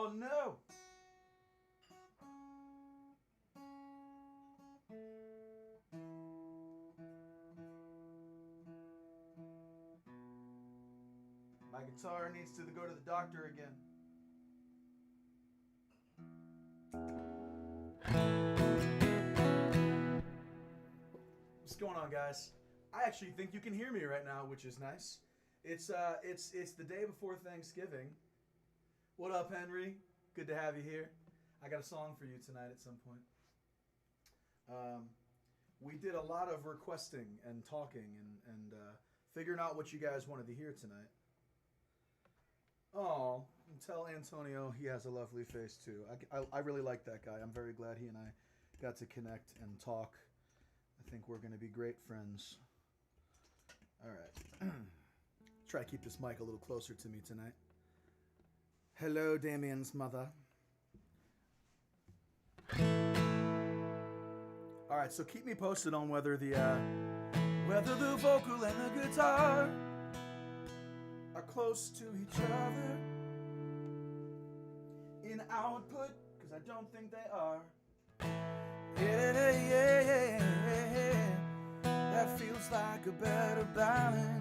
Oh no! My guitar needs to go to the doctor again. What's going on, guys? I actually think you can hear me right now, which is nice. It's the day before Thanksgiving. What up, Henry? Good to have you here. I got a song for you tonight at some point. We did a lot of requesting and talking and figuring out what you guys wanted to hear tonight. Oh, tell Antonio he has a lovely face too. I really like that guy. I'm very glad he and I got to connect and talk. I think we're going to be great friends. All right. Try to keep this mic a little closer to me tonight. Hello, Damien's mother. All right, so keep me posted on whether the vocal and the guitar are close to each other in output, because I don't think they are. Yeah, that feels like a better balance.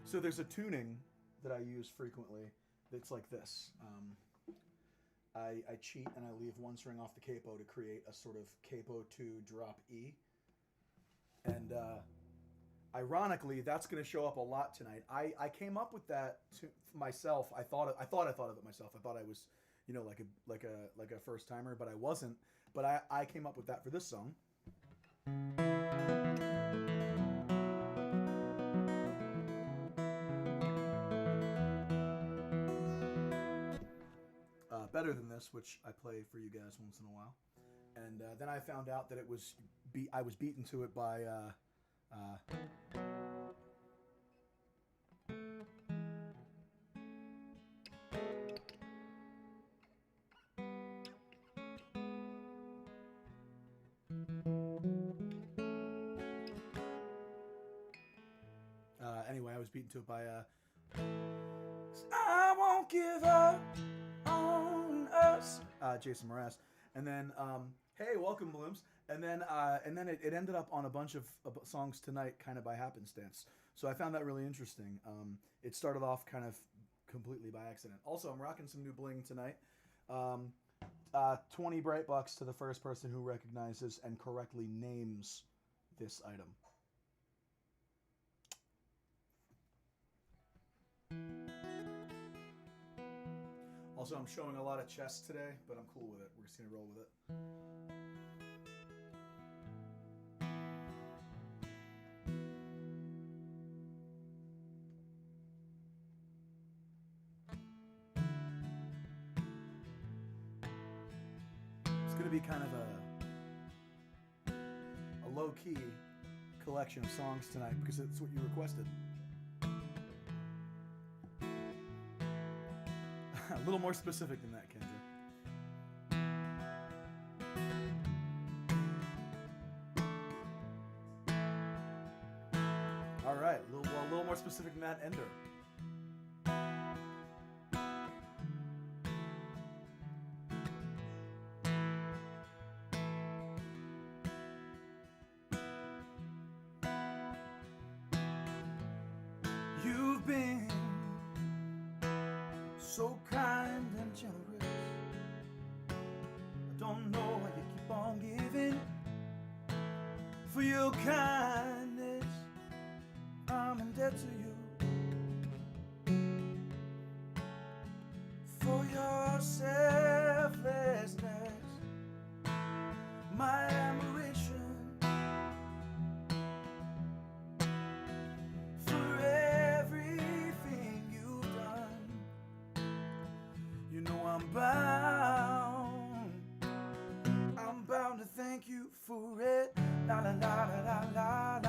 So there's a tuning that I use frequently that's like this. I cheat and I leave one string off the capo to create a sort of capo 2 drop E. And ironically, that's going to show up a lot tonight. I came up with that to myself. I thought of it myself. I thought I was, like a first timer, but I wasn't. But I came up with that for this song. Better than this, which I play for you guys once in a while. And then I found out that I was beaten to it by anyway, I was beaten to it by I won't give up on us, Jason Mraz. And then hey, welcome, Blooms. And then it ended up on a bunch of songs tonight, kind of by happenstance. So I found that really interesting. It started off kind of completely by accident. Also, I'm rocking some new bling tonight. 20 bright bucks to the first person who recognizes and correctly names this item. Also, I'm showing a lot of chest today, but I'm cool with it. We're just going to roll with it. It's going to be kind of a low-key collection of songs tonight because it's what you requested. A little more specific than that, Kendra. All right, a little more specific than that, Ender. You've been so kind and generous. I don't know why you keep on giving. For your kindness, I'm in debt to you. For your selflessness, my admiration. For everything you've done, you know I'm bound to thank you for it. La la la la la la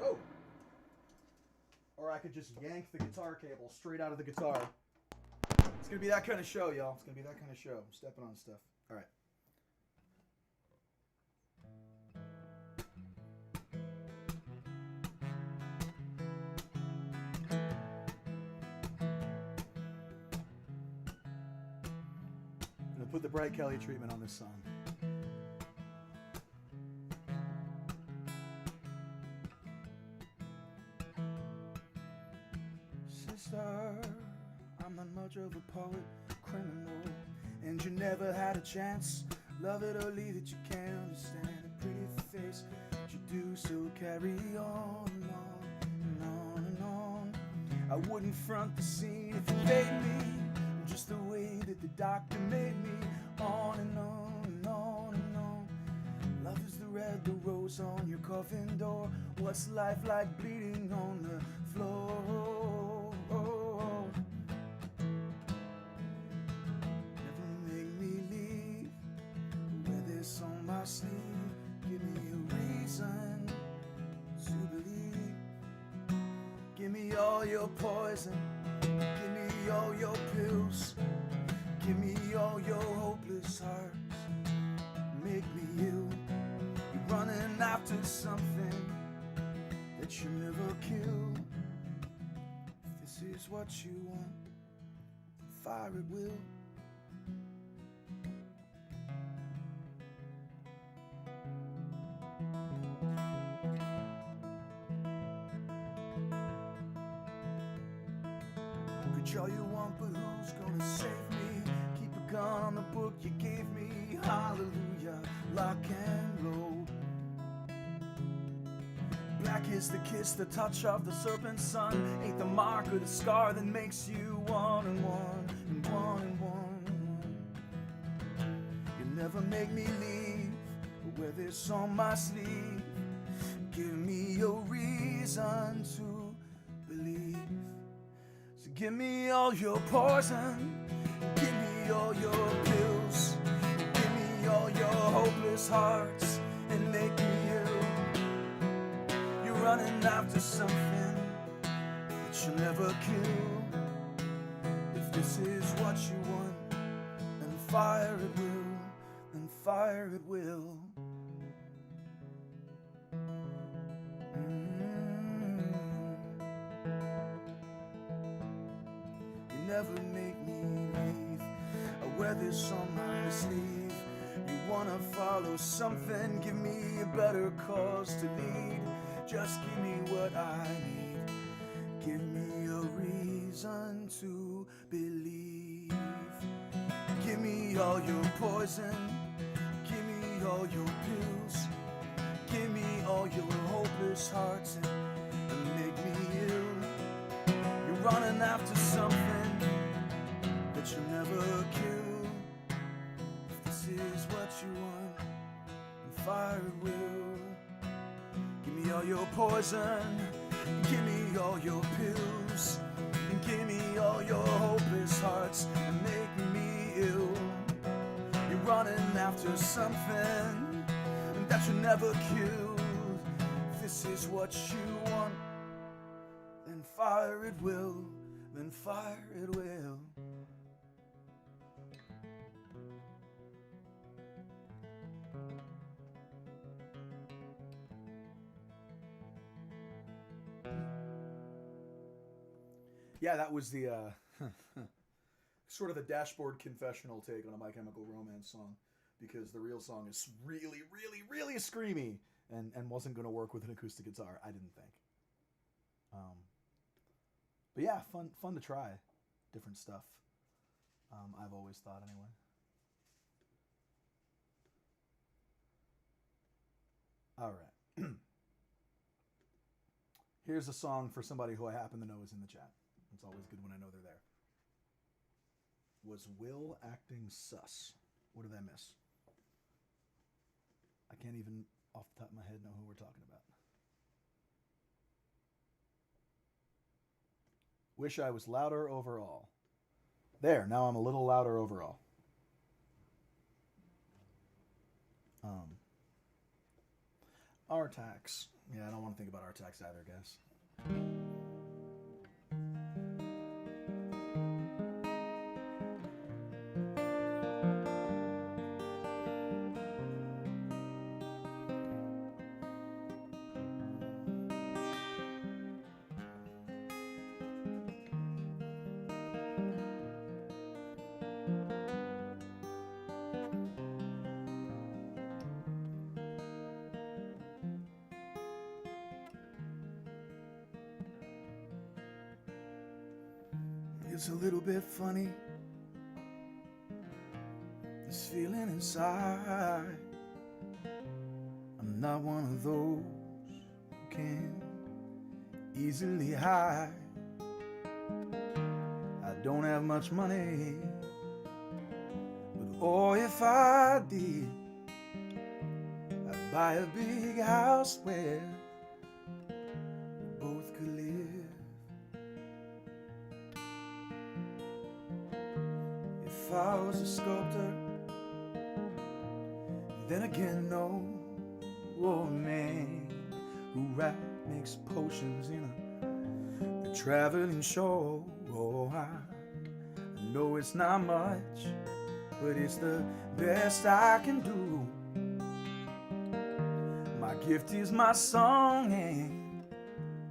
Whoa! Or I could just yank the guitar cable straight out of the guitar. It's gonna be that kind of show, y'all. It's gonna be that kind of show. I'm stepping on stuff. All right. I'm gonna put the Bright Kelly treatment on this song. Sister, I'm not much of a poet, criminal, and you never had a chance. Love it or leave it, you can't understand a pretty face, but you do, so carry on and on and on and on. I wouldn't front the scene if you made me, just the way that the doctor made me. On and on and on and on. Love is the red, the rose on your coffin door. What's life like bleeding on the floor? Never make me leave. Wear this on my sleeve. Give me a reason to believe. Give me all your poison. Give me all your pills. Give me all your hopeless hearts. Make me ill. You're running after something that you never kill. If this is what you want, fire it will. Preach all you want, but who's gonna save me? Keep a gun on the book you gave me. Hallelujah, lock and roll. Black is the kiss, the touch of the serpent's son. Ain't the mark or the scar that makes you one and one and one and one. You never make me leave, but wear this on my sleeve. Give me a reason to believe. So give me all your poison, give me all your pills, give me all your hopeless hearts, and make me ill. You're running after something that you'll never kill. If this is what you want, then fire it will, then fire it will. Never make me leave. I wear this on my sleeve. You wanna follow something, give me a better cause to lead. Just give me what I need. Give me a reason to believe. Give me all your poison. Give me all your pills. Give me all your hopeless hearts and make me ill. You're running after something that you'll never kill. If this is what you want, then fire it will. Give me all your poison, give me all your pills, and give me all your hopeless hearts and make me ill. You're running after something that you'll never kill. If this is what you want, then fire it will, then fire it will. Yeah, that was the sort of the dashboard confessional take on a My Chemical Romance song, because the real song is really, really, really screamy and wasn't going to work with an acoustic guitar, I didn't think. But yeah, fun to try different stuff. I've always thought anyway. All right. Here's a song for somebody who I happen to know is in the chat. It's always good when I know they're there. Was Will acting sus? What did I miss? I can't even, off the top of my head, know who we're talking about. Wish I was louder overall. There, now I'm a little louder overall. R-Tax. Yeah, I don't want to think about R-Tax either, guys. It's a little bit funny, this feeling inside. I'm not one of those who can easily hide. I don't have much money, but oh, if I did, I'd buy a big house where we both could live. If I was a sculptor, then again, no, oh man who makes potions in a traveling show. Oh, I know it's not much, but it's the best I can do. My gift is my song, and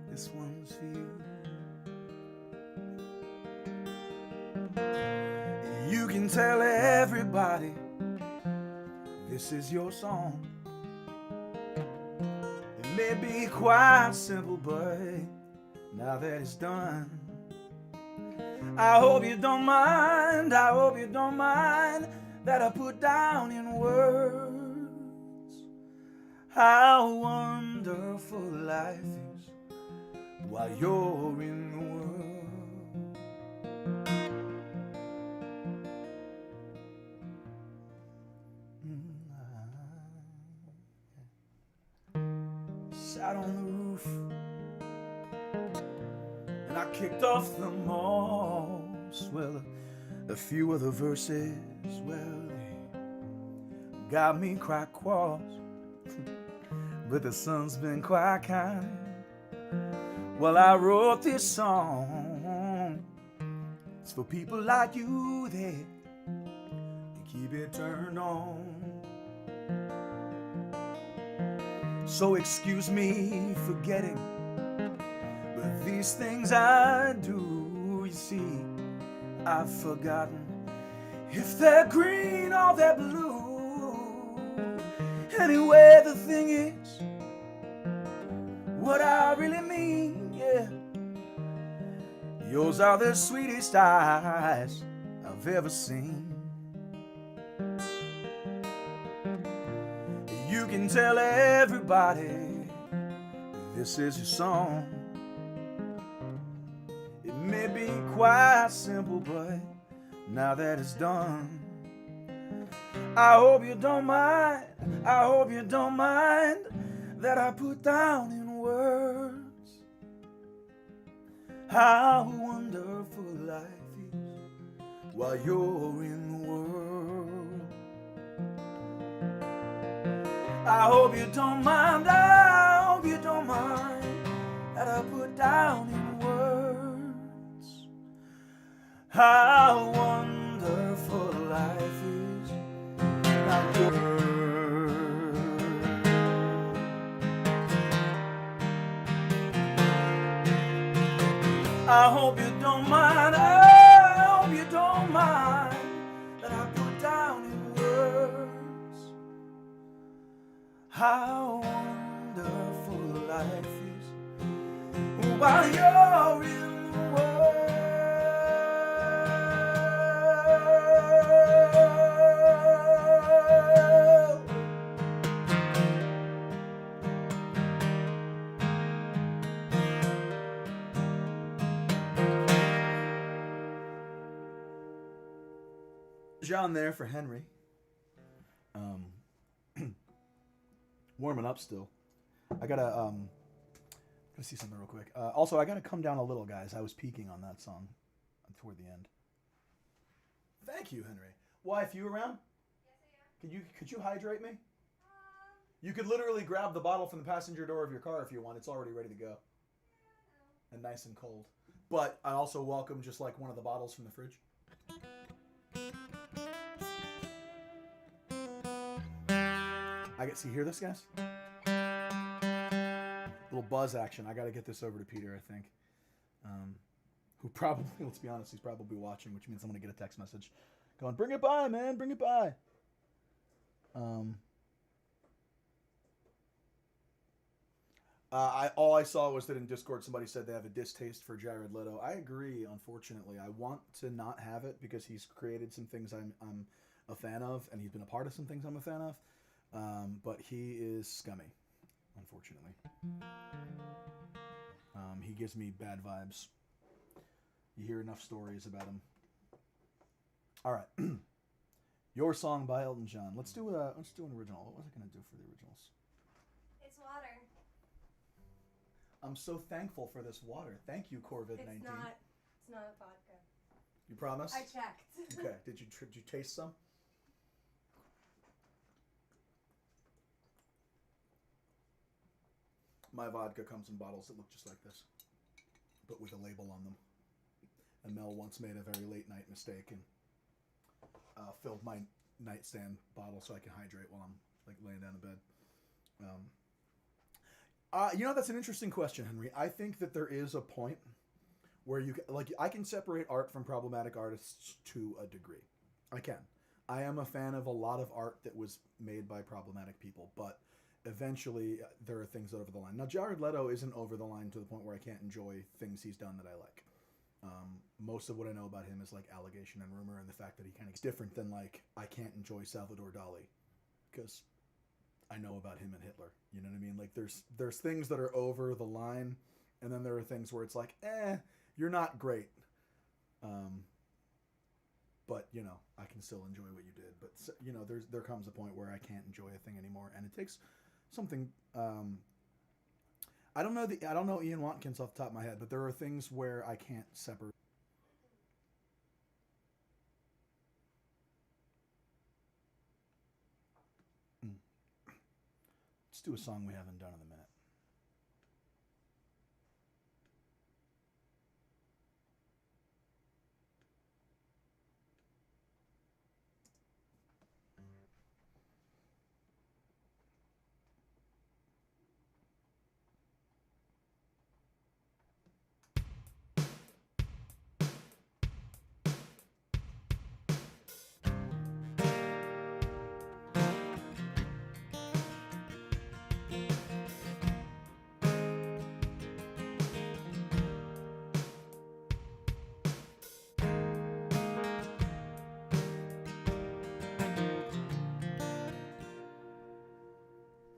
this one's for you. You can tell everybody this is your song. It may be quite simple, but now that it's done, I hope you don't mind, I hope you don't mind that I put down in words how wonderful life is while you're in the world. Sat on the roof and I kicked off the moss. Well, a few of the verses, well, they got me quite cross, but the sun's been quite kind. Well, I wrote this song, it's for people like you that keep it turned on. So excuse me for getting, but these things I do, you see, I've forgotten if they're green or they're blue. Anyway, the thing is, what I really mean, yeah, yours are the sweetest eyes I've ever seen. You can tell everybody this is your song. It may be quite simple, but now that it's done, I hope you don't mind, I hope you don't mind that I put down in words how wonderful life is while you're in the world. I hope you don't mind, I hope you don't mind that I put down in words how wonderful life is while you're. I hope you don't mind, I hope you don't mind that I put down in words how wonderful life is while you're in the world. Jean there for Henry. Warming up still. I gotta see something real quick. Also, I gotta come down a little, guys. I was peeking on that song toward the end. Thank you, Henry. Wife, you around? Could you hydrate me? You could literally grab the bottle from the passenger door of your car if you want. It's already ready to go. And nice and cold. But I also welcome just like one of the bottles from the fridge. See, hear this, guys? Little buzz action. I got to get this over to Peter, I think. Who probably, let's be honest, he's probably watching, which means I'm going to get a text message going, bring it by, man, bring it by. All I saw was that in Discord somebody said they have a distaste for Jared Leto. I agree, unfortunately. I want to not have it because he's created some things I'm a fan of, and he's been a part of some things I'm a fan of. But he is scummy, unfortunately. He gives me bad vibes. You hear enough stories about him. All right. Your Song by Elton John. Let's do an original. What was I going to do for the originals? It's water. I'm so thankful for this water. Thank you, Corvid-19. It's not vodka. You promise? I checked. Okay. Did you taste some? My vodka comes in bottles that look just like this, but with a label on them. And Mel once made a very late night mistake and filled my nightstand bottle so I can hydrate while I'm like laying down in bed. That's an interesting question, Henry. I think that there is a point where I can separate art from problematic artists to a degree. I can. I am a fan of a lot of art that was made by problematic people, but eventually there are things that are over the line. Now, Jared Leto isn't over the line to the point where I can't enjoy things he's done that I like. Most of what I know about him is like allegation and rumor, and the fact that he kind of is different than like I can't enjoy Salvador Dali because I know about him and Hitler. You know what I mean? Like there's things that are over the line, and then there are things where it's like, you're not great. But I can still enjoy what you did. But there comes a point where I can't enjoy a thing anymore, and it takes something. I don't know Ian Watkins off the top of my head, but there are things where I can't separate. Let's do a song we haven't done in a minute.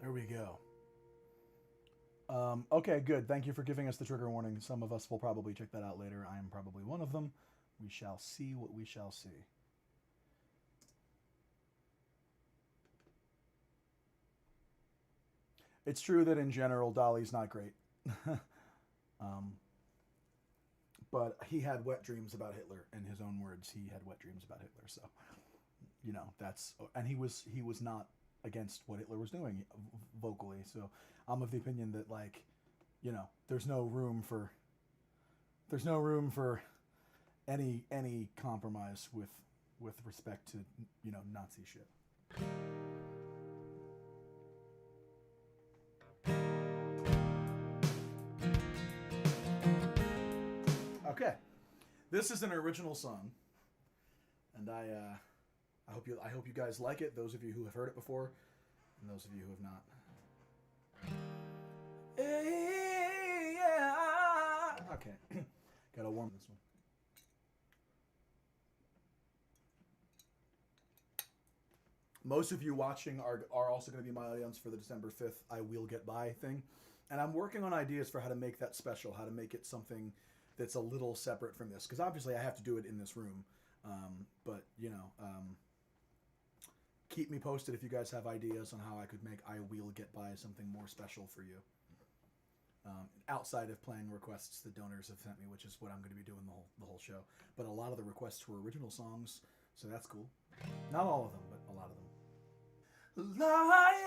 There we go. Okay, good. Thank you for giving us the trigger warning. Some of us will probably check that out later. I am probably one of them. We shall see what we shall see. It's true that in general, Dolly's not great. But he had wet dreams about Hitler. In his own words, he had wet dreams about Hitler. So, that's... And he was not against what Hitler was doing vocally. So I'm of the opinion that, like, there's no room for any compromise with respect to, Nazi shit. Okay. This is an original song. And I hope you guys like it, those of you who have heard it before, and those of you who have not. Yeah. Okay. Gotta warm this one. Most of you watching are also going to be my audience for the December 5th I Will Get By thing. And I'm working on ideas for how to make that special, how to make it something that's a little separate from this. Because obviously I have to do it in this room. But, keep me posted if you guys have ideas on how I could make I Will Get By something more special for you. Outside of playing requests the donors have sent me, which is what I'm going to be doing the whole show. But a lot of the requests were original songs, so that's cool. Not all of them, but a lot of them. Like,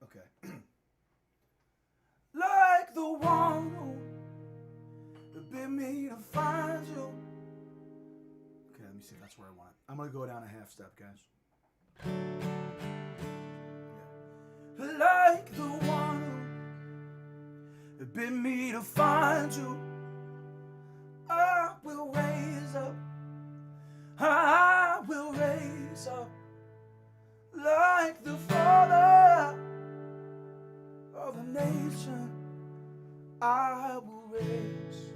okay. Like the one who bid me to find you. Okay, let me see if that's where I want it. I'm going to go down a half step, guys. Yeah. Like the one who bid me to find you. I will raise up. I will raise up. Like the father of a nation, I will raise.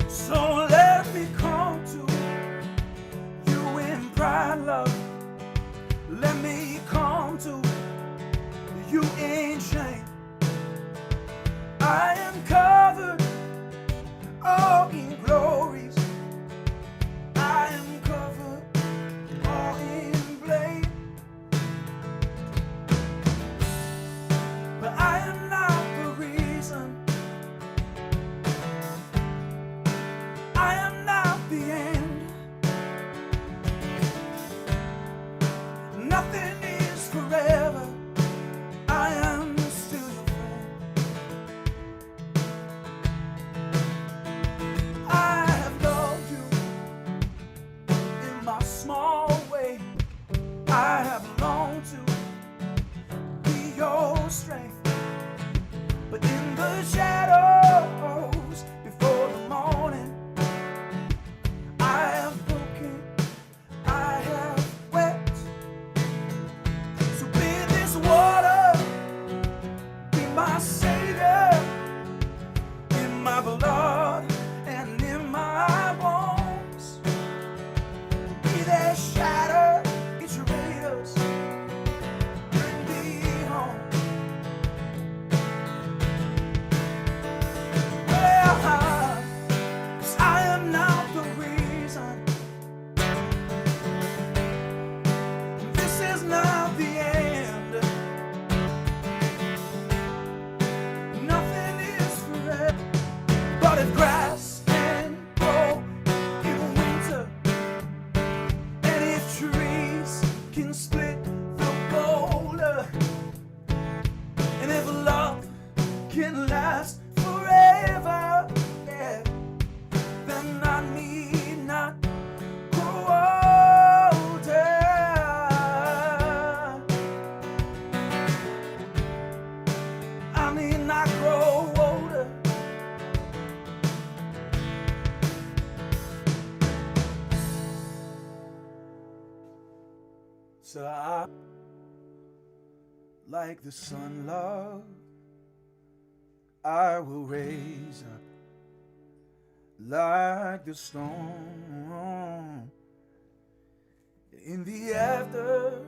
So let me come to you in pride, love. Let me come to you in shame. I am covered all in glories. I am covered all in blame. But I am not the reason. I am not the end. Nothing is forever. I am still your friend. I have loved you in my small way. I have longed to be your strength. But in the shadows before the morning, I have broken, I have wept. So be this water, be my savior, in my blood and in my bones. Be their shadow, get your raiders, bring me home. Well, 'cause I am not the reason. This is not the end. Nothing is forever. But if grass can grow in winter, and if trees can split the boulder, and if love can last forever, yeah, then I need not grow older. I need not grow older. So I, like the sun, love, I will raise up. Like the storm in the after,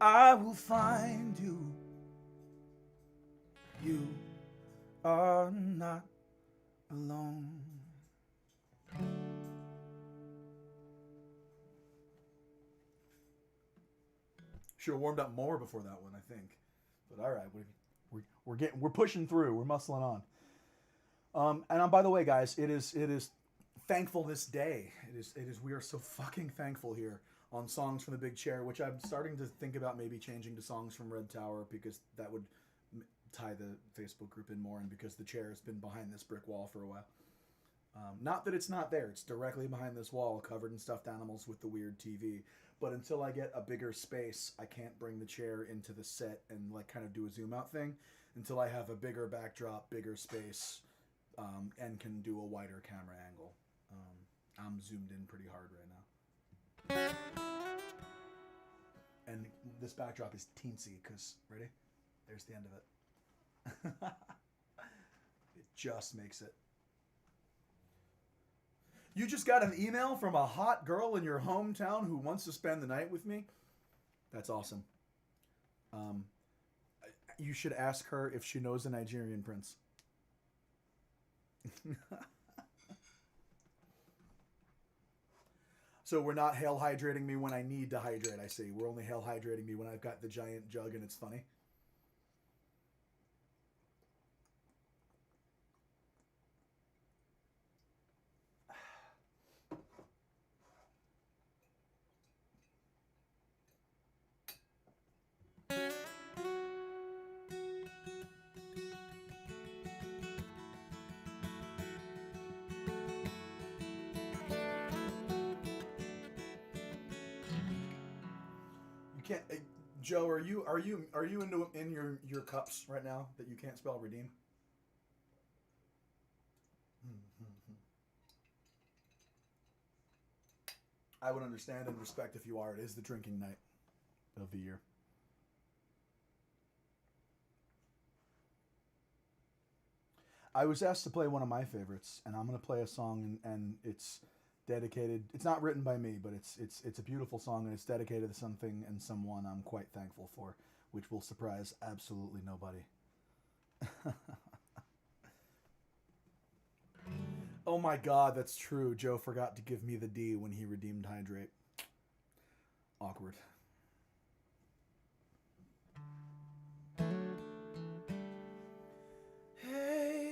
I will find you. You are not alone. Should have warmed up more before that one, I think. But all right, we're pushing through. We're muscling on. And by the way, guys, it is Thankfulness Day. It is. We are so fucking thankful here on Songs from the Big Chair, which I'm starting to think about maybe changing to Songs from Red Tower, because that would tie the Facebook group in more, and because the chair has been behind this brick wall for a while. Not that it's not there. It's directly behind this wall, covered in stuffed animals with the weird TV. But until I get a bigger space, I can't bring the chair into the set and like kind of do a zoom out thing until I have a bigger backdrop, bigger space, and can do a wider camera angle. I'm zoomed in pretty hard right now. And this backdrop is teensy because, ready? There's the end of it. It just makes it. You just got an email from a hot girl in your hometown who wants to spend the night with me? That's awesome. You should ask her if she knows a Nigerian prince. So we're not hail hydrating me when I need to hydrate, I see. We're only hail hydrating me when I've got the giant jug and it's funny. Can't, Joe? Are you in your cups right now that you can't spell redeem? I would understand and respect if you are. It is the drinking night of the year. I was asked to play one of my favorites, and I'm going to play a song, and it's dedicated. It's not written by me, but it's a beautiful song, and it's dedicated to something and someone I'm quite thankful for, which will surprise absolutely nobody. Oh my God, that's true. Joe forgot to give me the D when he redeemed Hydrate. Awkward. Hey.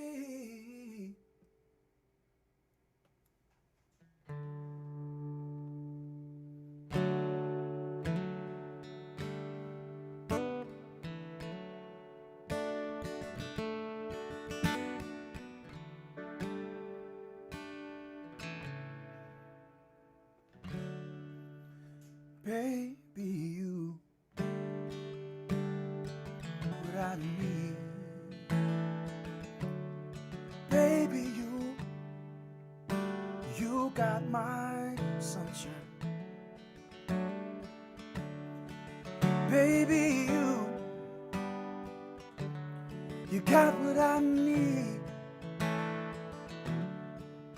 Baby, you what I need. Baby, you got my sunshine. Baby, you got what I need.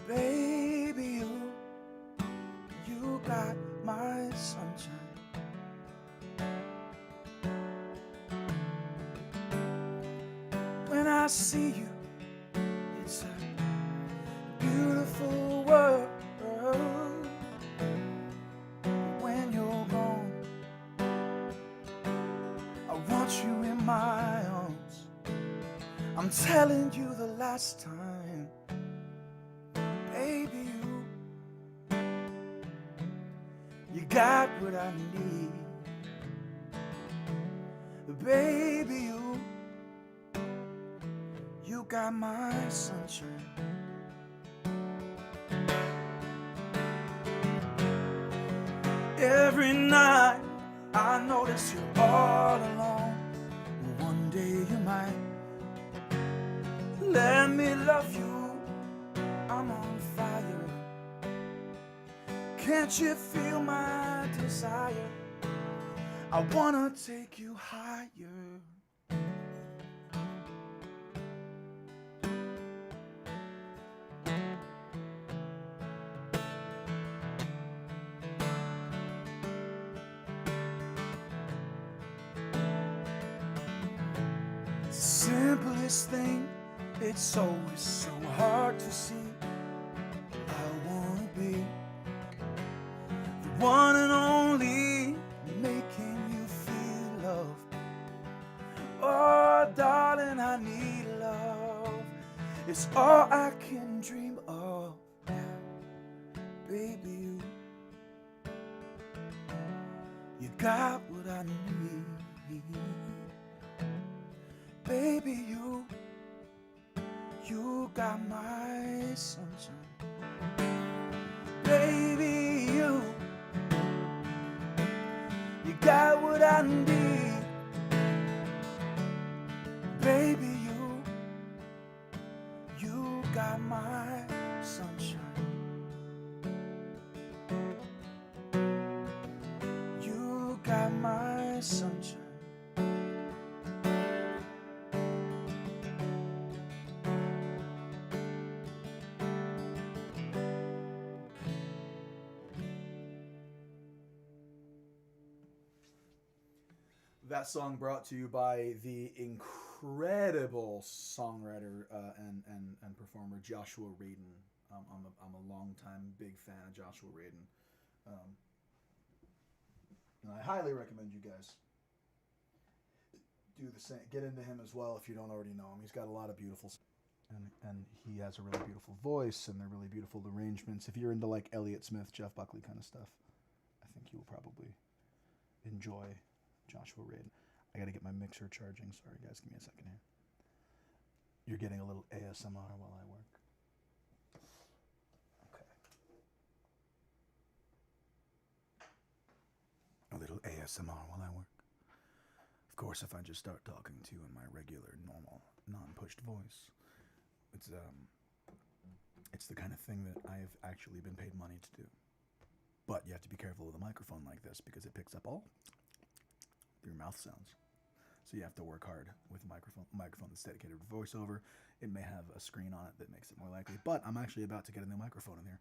Baby, you got my sunshine. When I see you, it's a beautiful world. When you're gone, I want you in my arms. I'm telling you the last time, baby, you got what I need. Baby, you got my sunshine. Every night I notice you're all alone. One day you might let me love you. I'm on fire. Can't you feel my desire? I wanna take you higher. Simplest thing, it's always so hard to see. I wanna be the one and only, making you feel love. Oh, darling, I need love. It's all I can dream of. Baby, you got what I need. Baby, you got my sunshine. Baby, you got what I need. Baby, you got my sunshine. You got my sunshine. That song brought to you by the incredible songwriter and performer Joshua Radin. I'm a longtime big fan of Joshua Radin. And I highly recommend you guys do the same. Get into him as well if you don't already know him. He's got a lot of beautiful, and he has a really beautiful voice, and they're really beautiful arrangements. If you're into like Elliott Smith, Jeff Buckley kind of stuff, I think you will probably enjoy Joshua Radin. I gotta get my mixer charging. Sorry guys, give me a second here. You're getting a little ASMR while I work. Okay. A little ASMR while I work. Of course, if I just start talking to you in my regular, normal, non-pushed voice, it's the kind of thing that I've actually been paid money to do. But you have to be careful with a microphone like this because it picks up all your mouth sounds. So you have to work hard with a microphone that's dedicated to voiceover. It may have a screen on it that makes it more likely, but I'm actually about to get a new microphone in here.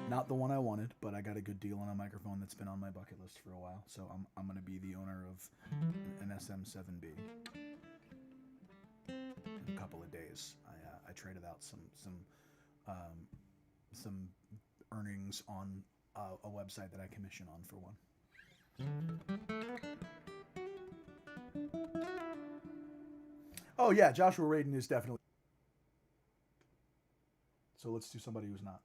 Not the one I wanted, but I got a good deal on a microphone that's been on my bucket list for a while. So I'm going to be the owner of an SM7B. In a couple of days, I traded out some earnings on a website that I commission on for one. Oh yeah, Joshua Radin is definitely. So let's do somebody who's not.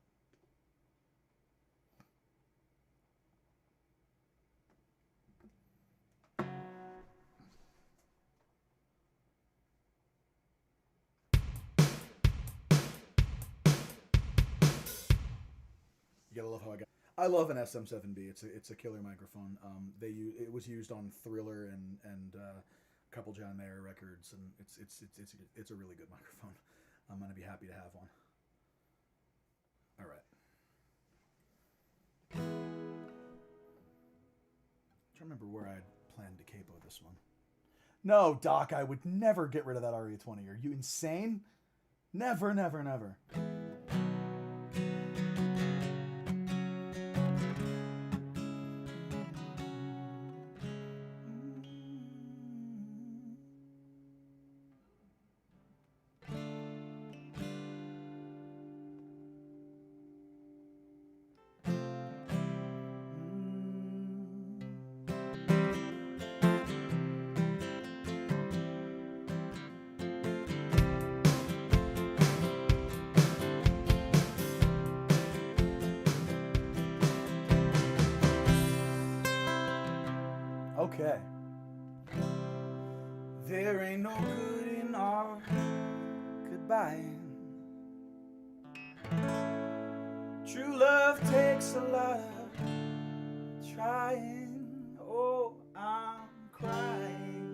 You gotta love how I love an SM7B. It's a killer microphone. It was used on Thriller and a couple John Mayer records, and it's a really good microphone. I'm gonna be happy to have one. All right. I'm trying to remember where I'd planned to capo this one. No, Doc, I would never get rid of that RE20. Are you insane? Never, never, never. Okay. There ain't no good in our goodbye. True love takes a lot of trying. Oh, I'm crying.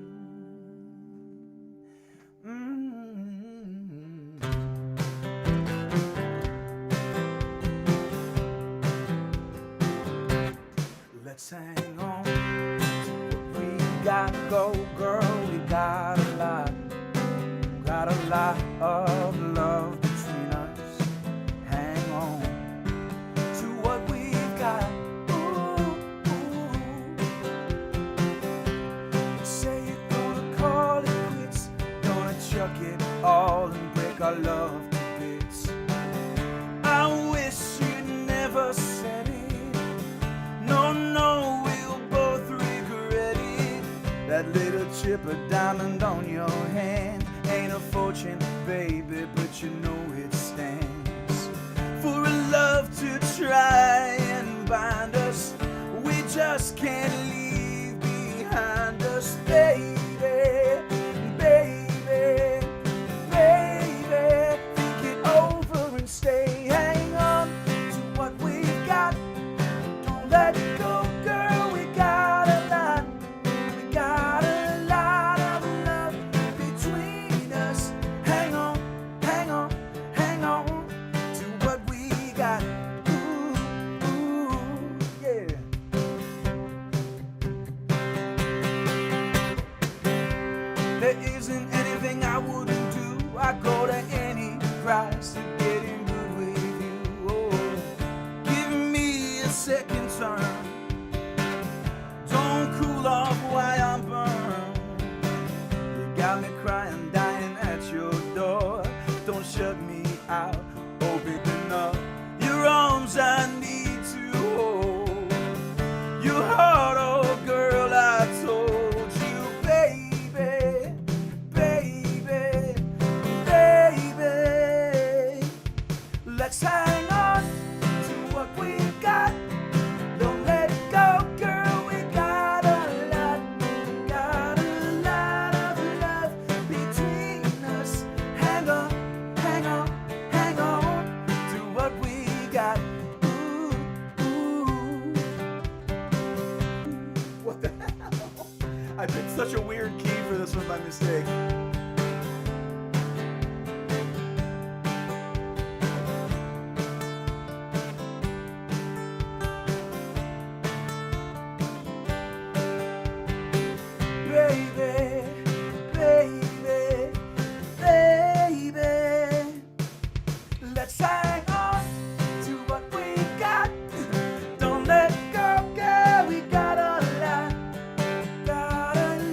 Let's hang on. Gotta go, girl, we got a lot of love between us. Hang on to what we've got. Ooh, ooh. Say you're gonna call it quits, gonna chuck it all and break our love to bits. I wish you'd never said it. No, no, we'll both regret it. That little chip of diamond on your hand ain't a fortune, baby, but you know it stands for a love to try and bind us. We just can't leave behind us, baby, baby, baby. Think it over and stay. Hang on to what we've got. Don't let it go, girl. We got a lot. We got a lot of love between us. Hang on, hang on, hang on to what we got. Ooh, ooh, yeah. There isn't anything I wouldn't do. I go to any price to get in good with you. Oh, give me a second turn. Don't cool off while I picked such a weird key for this one by mistake. Baby, baby, baby, let's hang on to what we got. Don't let go, girl, we got a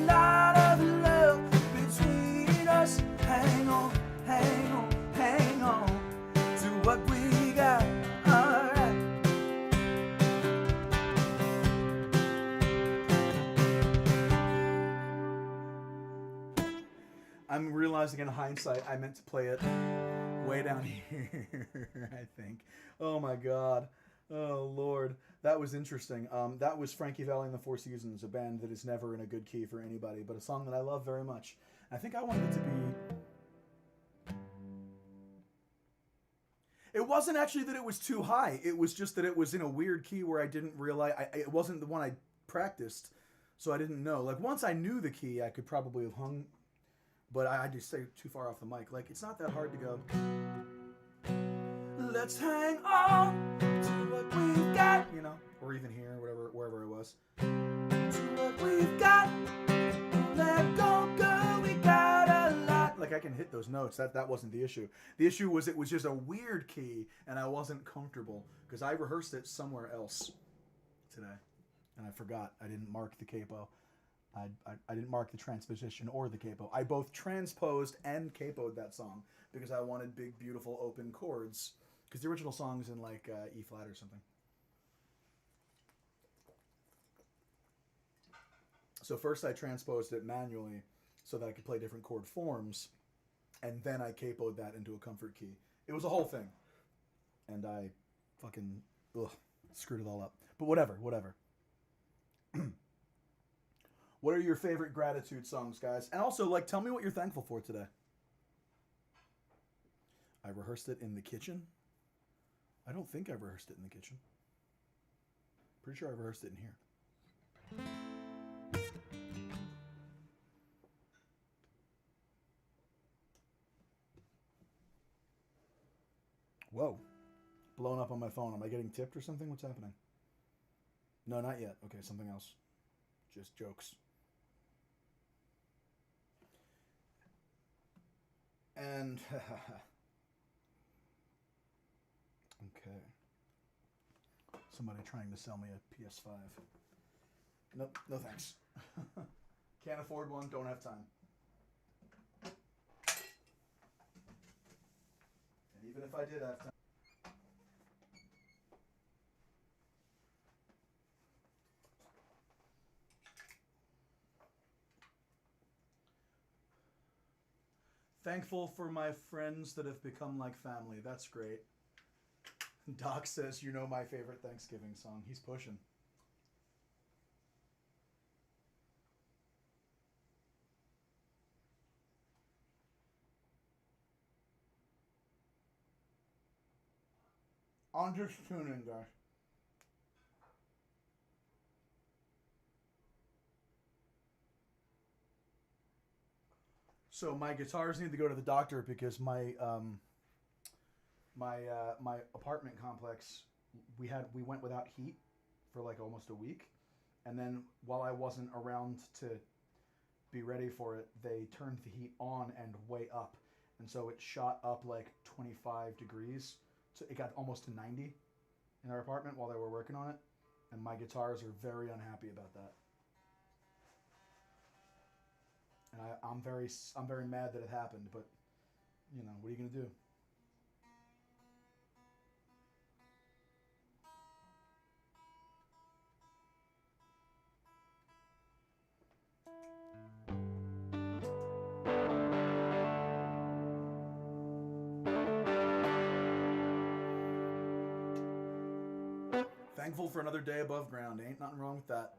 lot of love between us. Hang on, hang on, hang on to what we got. All right. I'm realizing in hindsight I meant to play it way down here, I think. Oh my god. Oh lord. That was interesting. That was Frankie Valli and the Four Seasons, a band that is never in a good key for anybody, but a song that I love very much. I think I wanted it to be... It wasn't actually that it was too high. It was just that it was in a weird key where I didn't realize... it wasn't the one I practiced, so I didn't know. Like, once I knew the key, I could probably have hung... But I just say too far off the mic. Like, it's not that hard to go. Let's hang on to what we've got, you know, or even here, whatever, wherever it was. To what we've got, let go, girl, we got a lot. Like, I can hit those notes. That wasn't the issue. The issue was it was just a weird key, and I wasn't comfortable because I rehearsed it somewhere else today, and I forgot. I didn't mark the capo. I didn't mark the transposition or the capo. I both transposed and capoed that song because I wanted big, beautiful, open chords. Because the original song's in like E flat or something. So first I transposed it manually so that I could play different chord forms, and then I capoed that into a comfort key. It was a whole thing, and I fucking screwed it all up. But whatever. What are your favorite gratitude songs, guys? And also, like, tell me what you're thankful for today. I rehearsed it in the kitchen. I don't think I rehearsed it in the kitchen. Pretty sure I rehearsed it in here. Whoa. Blown up on my phone. Am I getting tipped or something? What's happening? No, not yet. Okay, something else. Just jokes. And okay. Somebody trying to sell me a PS5. Nope, no thanks. Can't afford one, don't have time. And even if I did have time. Thankful for my friends that have become like family. That's great. Doc says, you know my favorite Thanksgiving song. He's pushing. I'm just tuning, guys. So my guitars need to go to the doctor because my my apartment complex, we went without heat for like almost a week, and then while I wasn't around to be ready for it, they turned the heat on and way up, and so it shot up like 25 degrees. So it got almost to 90 in our apartment while they were working on it, and my guitars are very unhappy about that. And I'm very mad that it happened, but you know, what are you gonna do? Thankful for another day above ground. Ain't nothing wrong with that.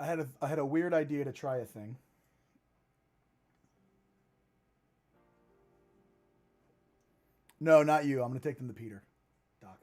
I had a weird idea to try a thing. No, not you. I'm gonna take them to Peter. Doc.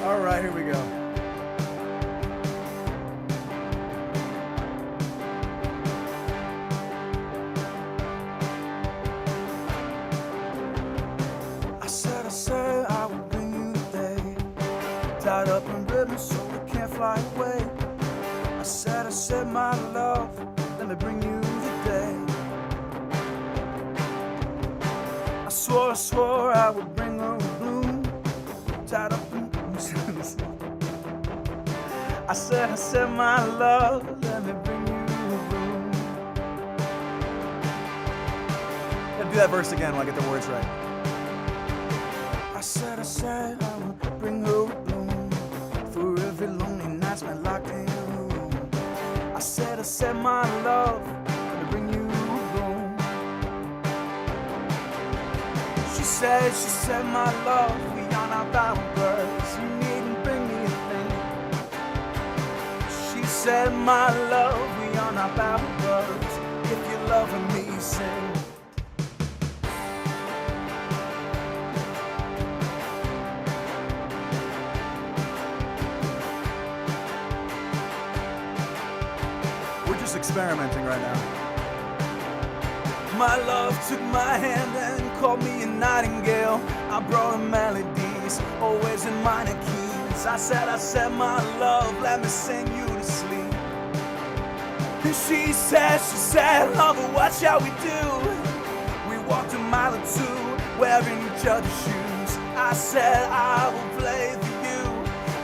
All right, here we go. I said I would bring you today, tied up in ribbons so we can't fly away. I said, my love, let me bring you today. I swore I would bring her a bloom, tied up in I said, my love, let me bring you a bloom. Gotta do that verse again when I get the words right. I said, I would bring her a bloom through every lonely night spent locked in a room. I said, my love, let me bring you a bloom. She said, my love, we are not boundless. You needn't bring me a thing. She said, my love, we are not boundless. If you're loving me, sing. We're just experimenting right now. My love took my hand and called me a nightingale. I brought her melodies, always in minor keys. I said, my love, let me sing you to sleep. And she said, lover, what shall we do? We walked a mile or two, wearing each other's shoes. I said, I will play for you,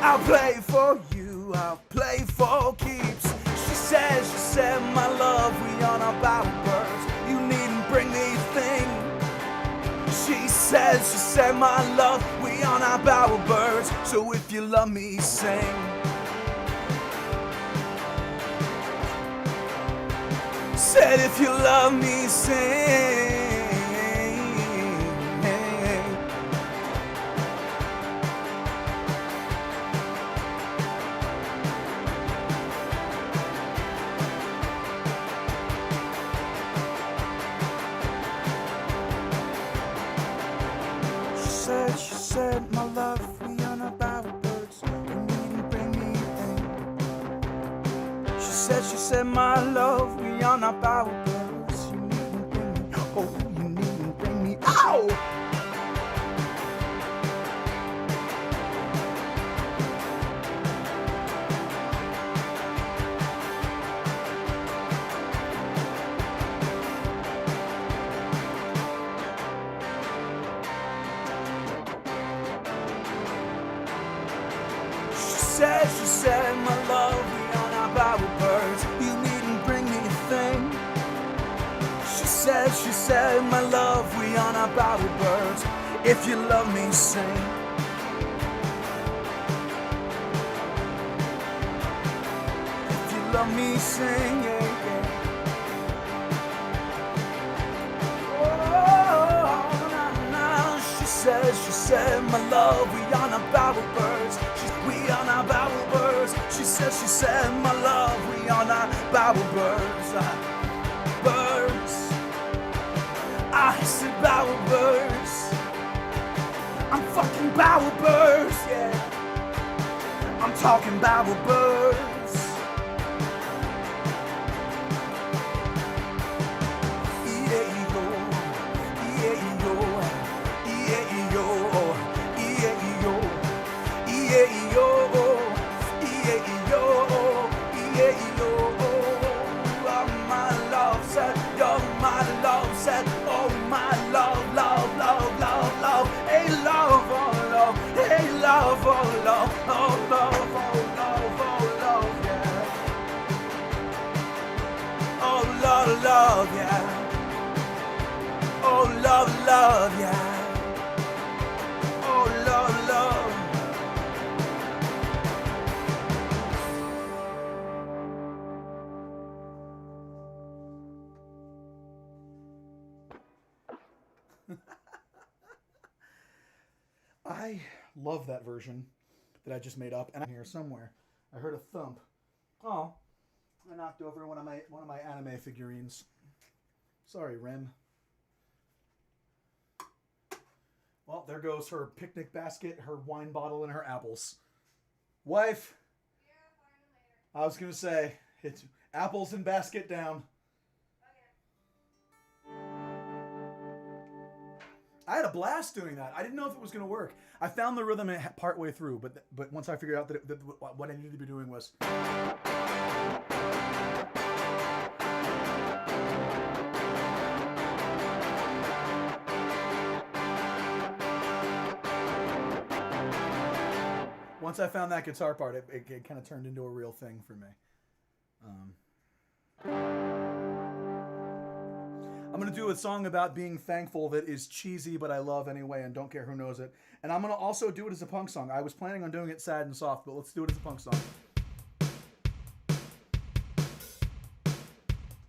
I'll play for you, I'll play for keeps. She said, my love, we are not boundless. You needn't bring me a thing. She said, my love, we are not bowerbirds. So if you love me, sing. Said if you love me, sing. She said, my love, we are not bowerbirds. You needn't bring me a thing. She said, my love, we are not bowerbirds. You needn't bring me, oh, you needn't bring me, ow! She said, my love, we are not bowerbirds. she said, my love, we are not battle birds. If you love me, sing. If you love me, sing, yeah, yeah. Oh, nah, nah. She said, my love, we are not battle birds. We are not battle birds. She said, my love, we are not battle birds. Birds. I said battle birds. I'm fucking battle birds, yeah. I'm talking battle birds. Love, oh love, oh love, oh love, oh love, yeah. Oh love, love, yeah. Oh love, love, yeah. Oh love, love. I love that version that I just made up, and I'm here somewhere. I heard a thump. Oh, I knocked over one of my anime figurines. Sorry, Rim. Well, there goes her picnic basket, her wine bottle, and her apples. Wife. Yeah, find them later. I was gonna say it's apples and basket down. I had a blast doing that. I didn't know if it was going to work. I found the rhythm partway through, but once I figured out that what I needed to be doing was... Once I found that guitar part, it kind of turned into a real thing for me. I'm going to do a song about being thankful that is cheesy, but I love anyway and don't care who knows it. And I'm going to also do it as a punk song. I was planning on doing it sad and soft, but let's do it as a punk song.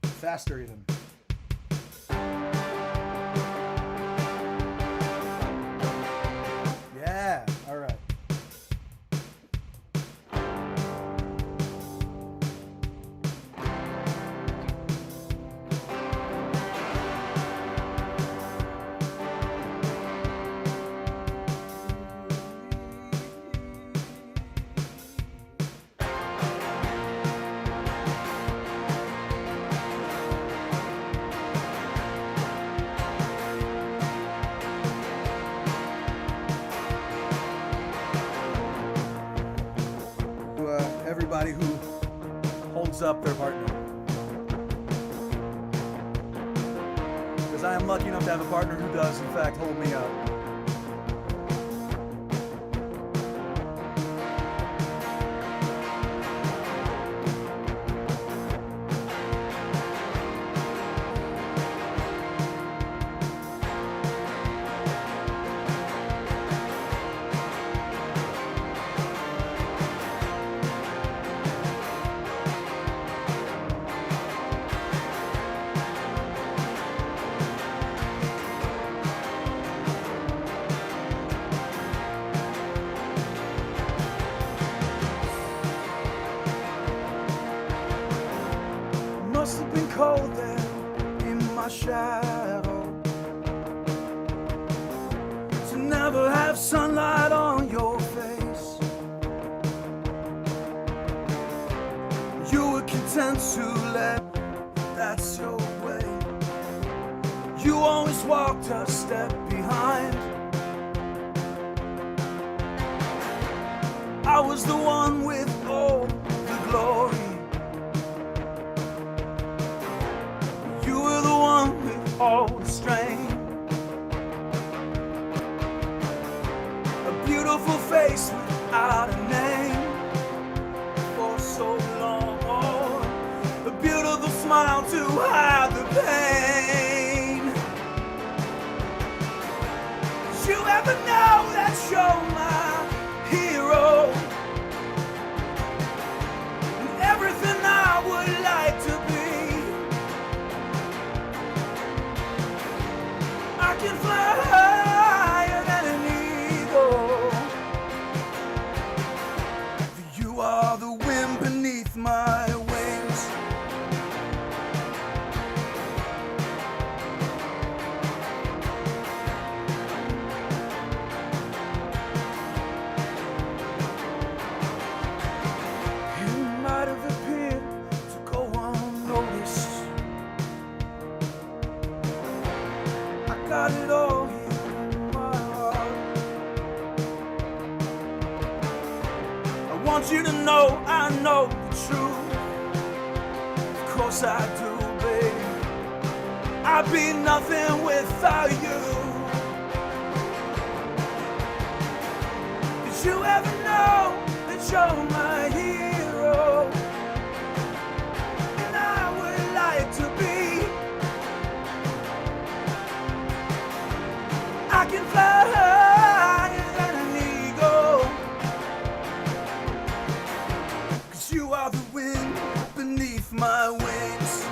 Faster even. Yeah, all right. Everybody who holds up their partner. Because I am lucky enough to have a partner who does, in fact, hold me up. Must have been cold there in my shadow to never have sunlight on your face. You were content to let that's your way. You always walked a step behind. I was the one with all the glory. All the strain. A beautiful face without a name for so long. A beautiful smile to hide the pain. you're my hero. And everything I would like to be. I can fly higher than an eagle. You are the wind beneath my wings. You might have appeared to go unnoticed. I got it all here in my heart. I want you to know I know the truth. Of course I do, baby. I'd be nothing without you. Did you ever know that you're my hero? And I would like to be. I can fly higher than an eagle. 'Cause you are the wind beneath my wings.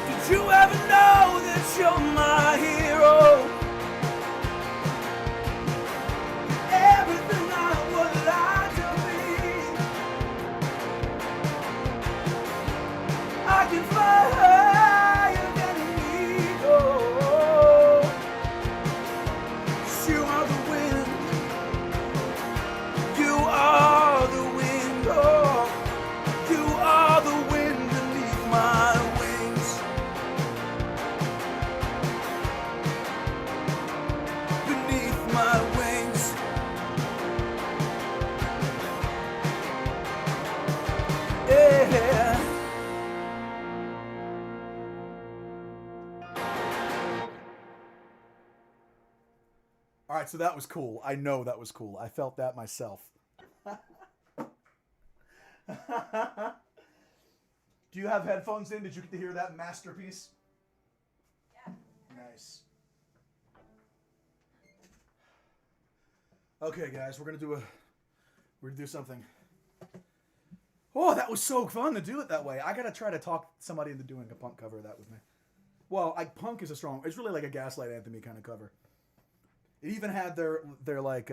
Did you ever know that you're my hero? Everything I would like to be. I can fly higher than an eagle. 'Cause you are the wind. You are the wind. Oh, you are the wind beneath my wings. Beneath my wings. Yeah. All right, so that was cool. I know that was cool. I felt that myself. Do you have headphones in? Did you get to hear that masterpiece? Yeah. Nice. Okay, guys, we're gonna do something. Oh, that was so fun to do it that way. I gotta try to talk somebody into doing a punk cover of that with me. Well, punk is a strong. It's really like a Gaslight Anthem kind of cover. It even had their like.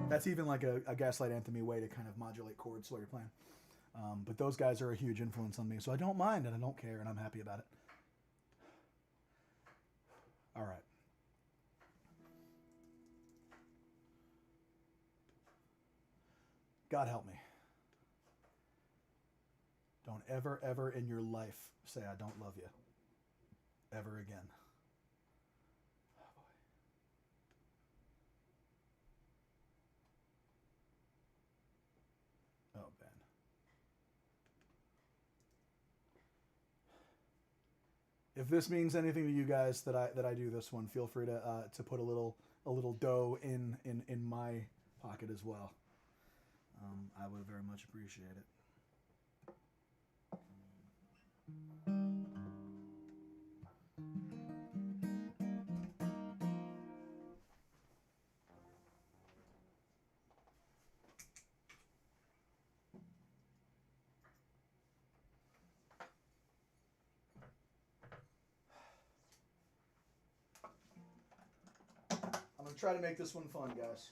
That's even like a Gaslight Anthem way to kind of modulate chords while you're playing. But those guys are a huge influence on me, so I don't mind and I don't care, and I'm happy about it. All right. God help me. Don't ever, ever in your life say I don't love you. Ever again. Oh, boy. Oh, Ben. If this means anything to you guys that I do this one, feel free to put a little dough in my pocket as well. I would very much appreciate it. I'm gonna try to make this one fun, guys.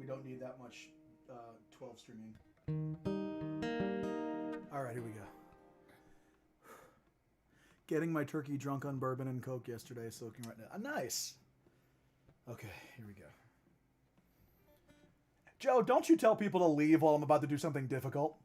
Don't need that much 12 streaming. All right, here we go. Getting my turkey drunk on bourbon and Coke yesterday, soaking right now. Nice. Okay, here we go. Joe, don't you tell people to leave while I'm about to do something difficult.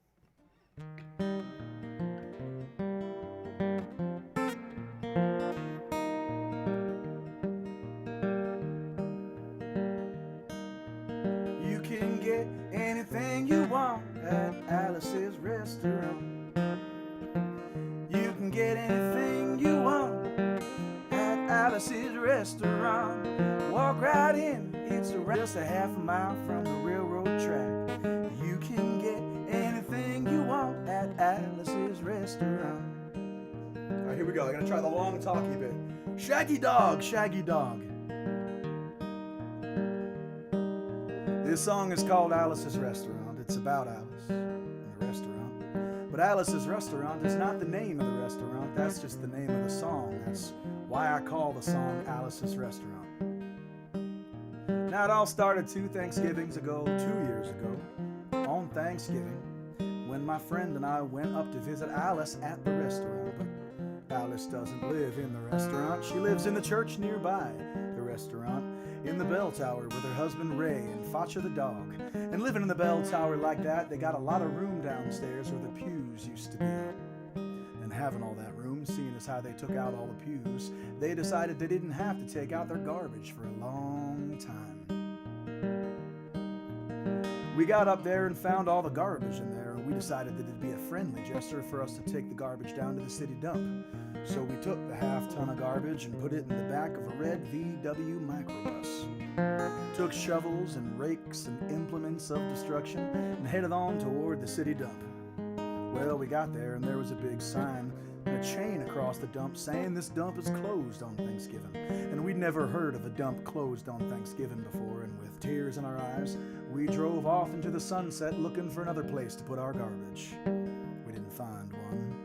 Alice's restaurant. Walk right in, it's just a half a mile from the railroad track. You can get anything you want at Alice's restaurant. All right, here we go. I'm gonna try the long talky bit. Shaggy dog, shaggy dog. This song is called Alice's Restaurant. It's about Alice and the restaurant. But Alice's Restaurant is not the name of the restaurant. That's just the name of the song. That's why I call the song Alice's Restaurant. Now, it all started 2 Thanksgivings ago, 2 years ago, on Thanksgiving, when my friend and I went up to visit Alice at the restaurant. But Alice doesn't live in the restaurant. She lives in the church nearby the restaurant, in the bell tower with her husband Ray and Facha the dog. And living in the bell tower like that, they got a lot of room downstairs where the pews used to be. And having all that room, seeing as how they took out all the pews, they decided they didn't have to take out their garbage for a long time. We got up there and found all the garbage in there, and we decided that it'd be a friendly gesture for us to take the garbage down to the city dump. So we took the half-ton of garbage and put it in the back of a red VW microbus. Took shovels and rakes and implements of destruction and headed on toward the city dump. Well, we got there and there was a big sign and a chain across the dump saying this dump is closed on Thanksgiving. And we'd never heard of a dump closed on Thanksgiving before, and with tears in our eyes, we drove off into the sunset looking for another place to put our garbage. We didn't find one.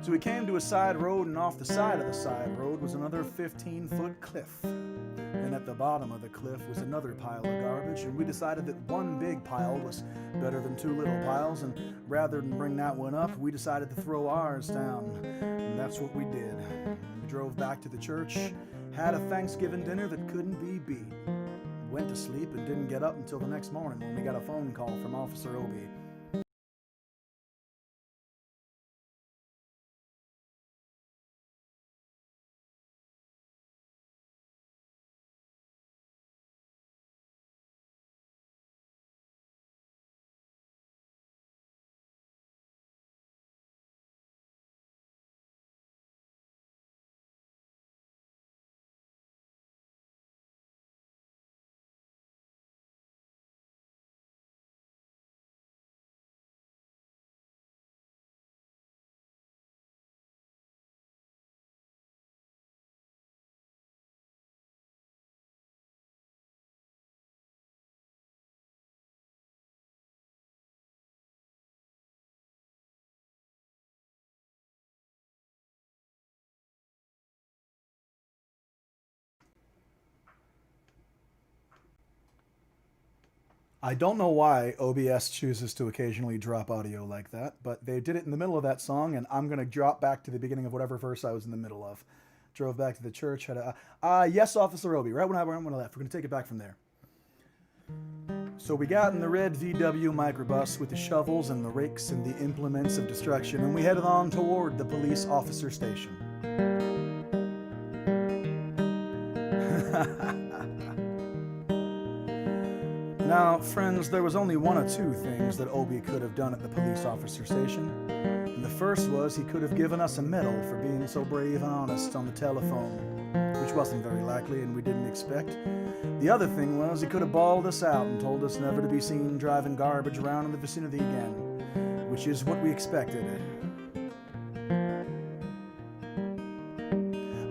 So we came to a side road, and off the side of the side road was another 15-foot cliff. And at the bottom of the cliff was another pile of garbage, and we decided that one big pile was better than 2 little piles, and rather than bring that one up, we decided to throw ours down. And that's what we did. We drove back to the church, had a Thanksgiving dinner that couldn't be beat. Went to sleep and didn't get up until the next morning when we got a phone call from Officer Obie. I don't know why OBS chooses to occasionally drop audio like that, but they did it in the middle of that song, and I'm going to drop back to the beginning of whatever verse I was in the middle of. Drove back to the church, had a, yes, Officer Obie, right when I left. We're going to take it back from there. So we got in the red VW microbus with the shovels and the rakes and the implements of destruction, and we headed on toward the police officer station. Now, friends, there was only 1 or 2 things that Obie could have done at the police officer station. And the first was he could have given us a medal for being so brave and honest on the telephone, which wasn't very likely and we didn't expect. The other thing was he could have bawled us out and told us never to be seen driving garbage around in the vicinity again, which is what we expected.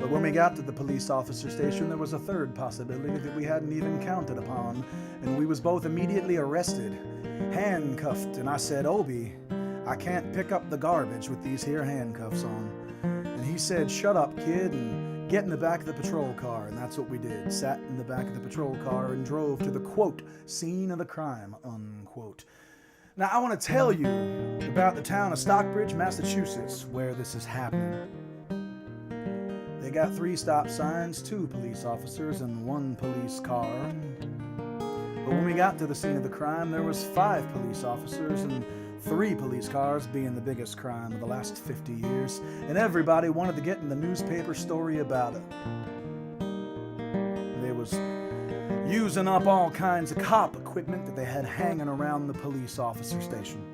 But when we got to the police officer station, there was a third possibility that we hadn't even counted upon, and we was both immediately arrested, handcuffed, and I said, Obie, I can't pick up the garbage with these here handcuffs on. And he said, shut up, kid, and get in the back of the patrol car, and that's what we did. Sat in the back of the patrol car and drove to the, quote, scene of the crime, unquote. Now, I want to tell you about the town of Stockbridge, Massachusetts, where this is happening. They got 3 stop signs, 2 police officers, and 1 police car. But when we got to the scene of the crime, there was 5 police officers and 3 police cars, being the biggest crime of the last 50 years, and everybody wanted to get in the newspaper story about it. They was using up all kinds of cop equipment that they had hanging around the police officer station.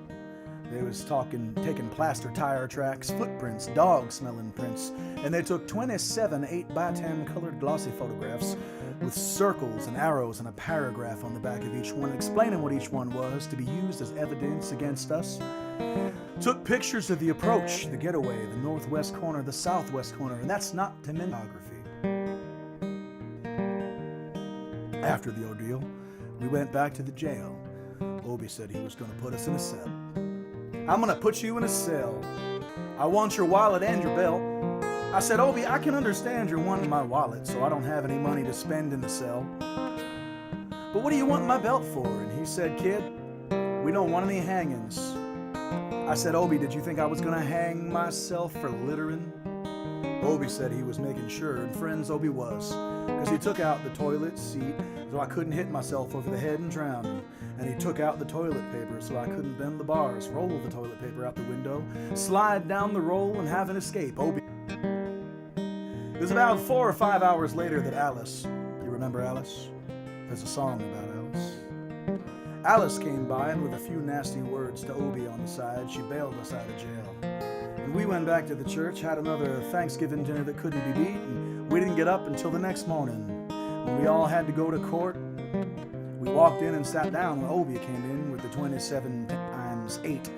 They was taking plaster tire tracks, footprints, dog-smelling prints, and they took 27 8x10 colored glossy photographs with circles and arrows and a paragraph on the back of each one explaining what each one was to be used as evidence against us. Took pictures of the approach, the getaway, the northwest corner, the southwest corner, and that's not to mention photography. After the ordeal, we went back to the jail. Obi said he was going to put us in a cell. I'm going to put you in a cell. I want your wallet and your belt. I said, Obi, I can understand you're wanting my wallet, so I don't have any money to spend in the cell. But what do you want my belt for? And he said, kid, we don't want any hangings. I said, Obi, did you think I was going to hang myself for littering? Obi said he was making sure, and friends, Obi was, because he took out the toilet seat so I couldn't hit myself over the head and drown. And he took out the toilet paper so I couldn't bend the bars, roll the toilet paper out the window, slide down the roll, and have an escape. Obi. It was about 4 or 5 hours later that Alice, you remember Alice? There's a song about Alice. Alice came by, and with a few nasty words to Obi on the side, she bailed us out of jail. And we went back to the church, had another Thanksgiving dinner that couldn't be beat, and we didn't get up until the next morning. When we all had to go to court, we walked in and sat down when Obi came in with the 27 times 8,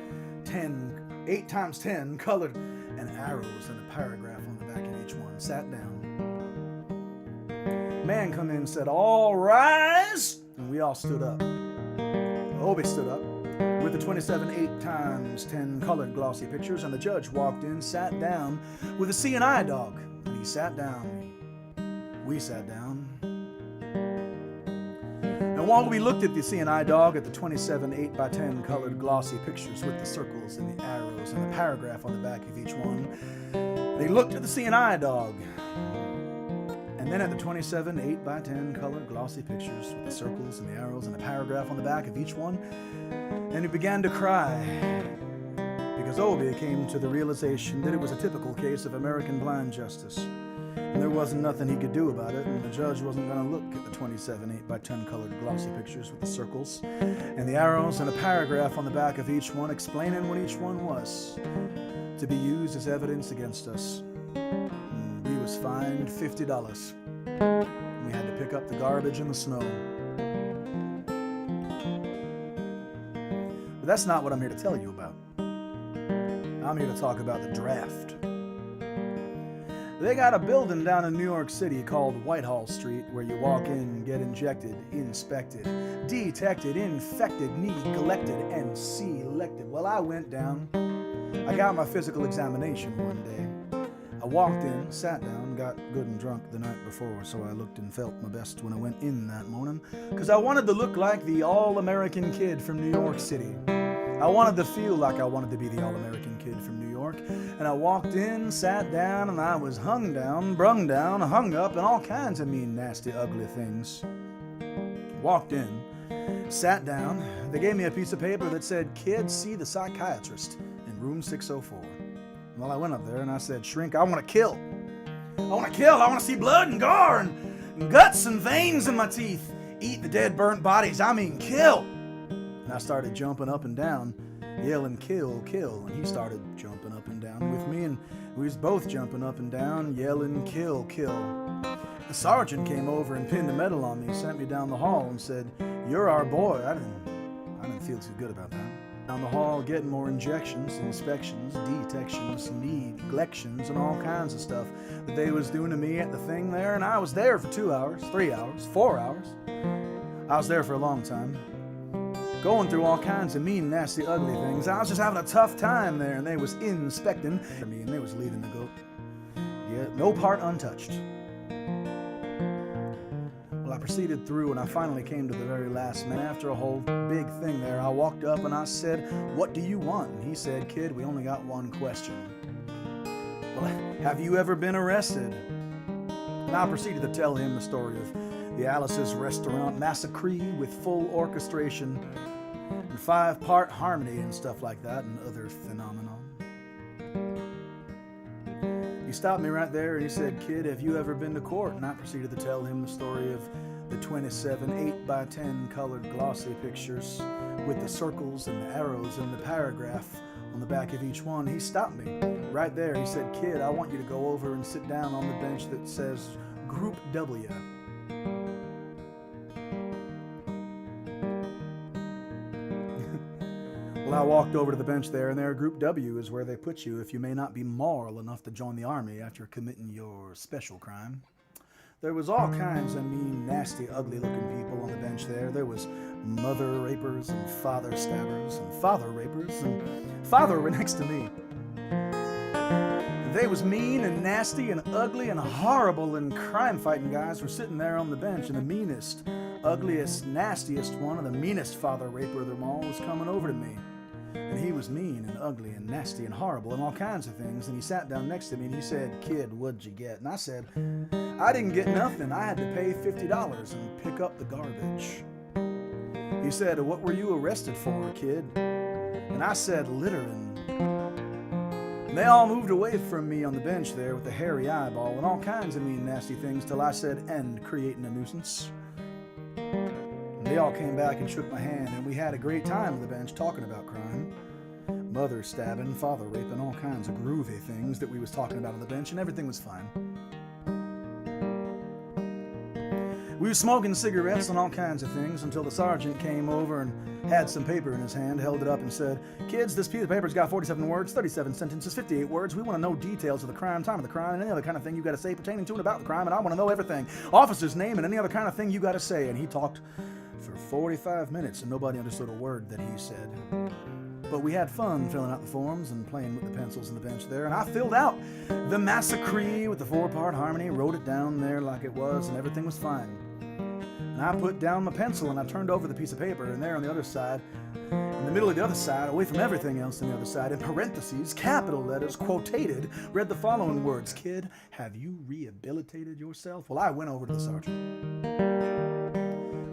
8 times 10 colored and arrows and a paragraph on the back of each one. Sat down. Man come in and said, all rise! And we all stood up. Obi stood up with the 27 8 times 10 colored glossy pictures, and the judge walked in, sat down with a C&I dog, and he sat down. We sat down. And while we looked at the C&I dog at the 27 8x10 colored glossy pictures with the circles and the arrows and the paragraph on the back of each one, they looked at the C&I dog. And then at the 27 8x10 colored glossy pictures with the circles and the arrows and the paragraph on the back of each one, and he began to cry. Because Obi came to the realization that it was a typical case of American blind justice. And there wasn't nothing he could do about it, and the judge wasn't going to look at the 27 8x10 colored glossy pictures with the circles and the arrows and a paragraph on the back of each one explaining what each one was to be used as evidence against us. And we was fined $50. We had to pick up the garbage in the snow. But that's not what I'm here to tell you about. I'm here to talk about the draft. They got a building down in New York City called Whitehall Street where you walk in, get injected, inspected, detected, infected, neglected, and selected. Well, I went down. I got my physical examination one day. I walked in, sat down, got good and drunk the night before, so I looked and felt my best when I went in that morning, because I wanted to look like the all-American kid from New York City. I wanted to feel like I wanted to be the all-American kid from New York. And I walked in, sat down, and I was hung down, brung down, hung up, and all kinds of mean, nasty, ugly things. Walked in, sat down. They gave me a piece of paper that said, "Kid, see the psychiatrist in room 604. Well, I went up there and I said, "Shrink, I want to kill. I want to kill. I want to see blood and gore and guts and veins in my teeth. Eat the dead, burnt bodies. I mean, kill." And I started jumping up and down, yelling, "Kill, kill." And he started jumping up and down with me, and we was both jumping up and down, yelling, "Kill, kill." The sergeant came over and pinned a medal on me, sent me down the hall and said, "You're our boy." I didn't feel too good about that. Down the hall, getting more injections, inspections, detections, neglections, and all kinds of stuff that they was doing to me at the thing there. And I was there for 2 hours, 3 hours, 4 hours. I was there for a long time, going through all kinds of mean, nasty, ugly things. I was just having a tough time there, and they was inspecting me, and they was leaving the goat. Yeah, no part untouched. Well, I proceeded through, and I finally came to the very last minute. After a whole big thing there, I walked up and I said, "What do you want?" And he said, "Kid, we only got one question. Well, have you ever been arrested?" And I proceeded to tell him the story of the Alice's Restaurant massacre with full orchestration and 5-part harmony and stuff like that and other phenomenon. He stopped me right there and he said, "Kid, have you ever been to court?" And I proceeded to tell him the story of the 27 8x10 colored glossy pictures with the circles and the arrows and the paragraph on the back of each one, he stopped me right there. He said, "Kid, I want you to go over and sit down on the bench that says Group W." Well, I walked over to the bench there, and there, Group W is where they put you if you may not be moral enough to join the army after committing your special crime. There was all kinds of mean, nasty, ugly-looking people on the bench there. There was mother rapers and father stabbers and father rapers, and father were next to me. They was mean and nasty and ugly and horrible, and crime-fighting guys were sitting there on the bench, and the meanest, ugliest, nastiest one, and the meanest father raper of them all was coming over to me. And he was mean and ugly and nasty and horrible and all kinds of things. And he sat down next to me and he said, "Kid, what'd you get?" And I said, "I didn't get nothing. I had to pay $50 and pick up the garbage." He said, "What were you arrested for, kid?" And I said, "Littering." And they all moved away from me on the bench there with a hairy eyeball and all kinds of mean, nasty things till I said, "And creating a nuisance." They all came back and shook my hand, and we had a great time on the bench talking about crime. Mother stabbing, father raping, all kinds of groovy things that we was talking about on the bench, and everything was fine. We was smoking cigarettes and all kinds of things until the sergeant came over and had some paper in his hand, held it up and said, "Kids, this piece of paper's got 47 words, 37 sentences, 58 words. We want to know details of the crime, time of the crime, and any other kind of thing you got to say pertaining to and about the crime, and I want to know everything. Officer's name and any other kind of thing you got to say." And he talked for 45 minutes, and nobody understood a word that he said. But we had fun filling out the forms and playing with the pencils on the bench there, and I filled out the massacre with the 4-part harmony, wrote it down there like it was, and everything was fine. And I put down my pencil, and I turned over the piece of paper, and there on the other side, in the middle of the other side, away from everything else on the other side, in parentheses, capital letters, quotated, read the following words: "Kid, have you rehabilitated yourself?" Well, I went over to the sergeant.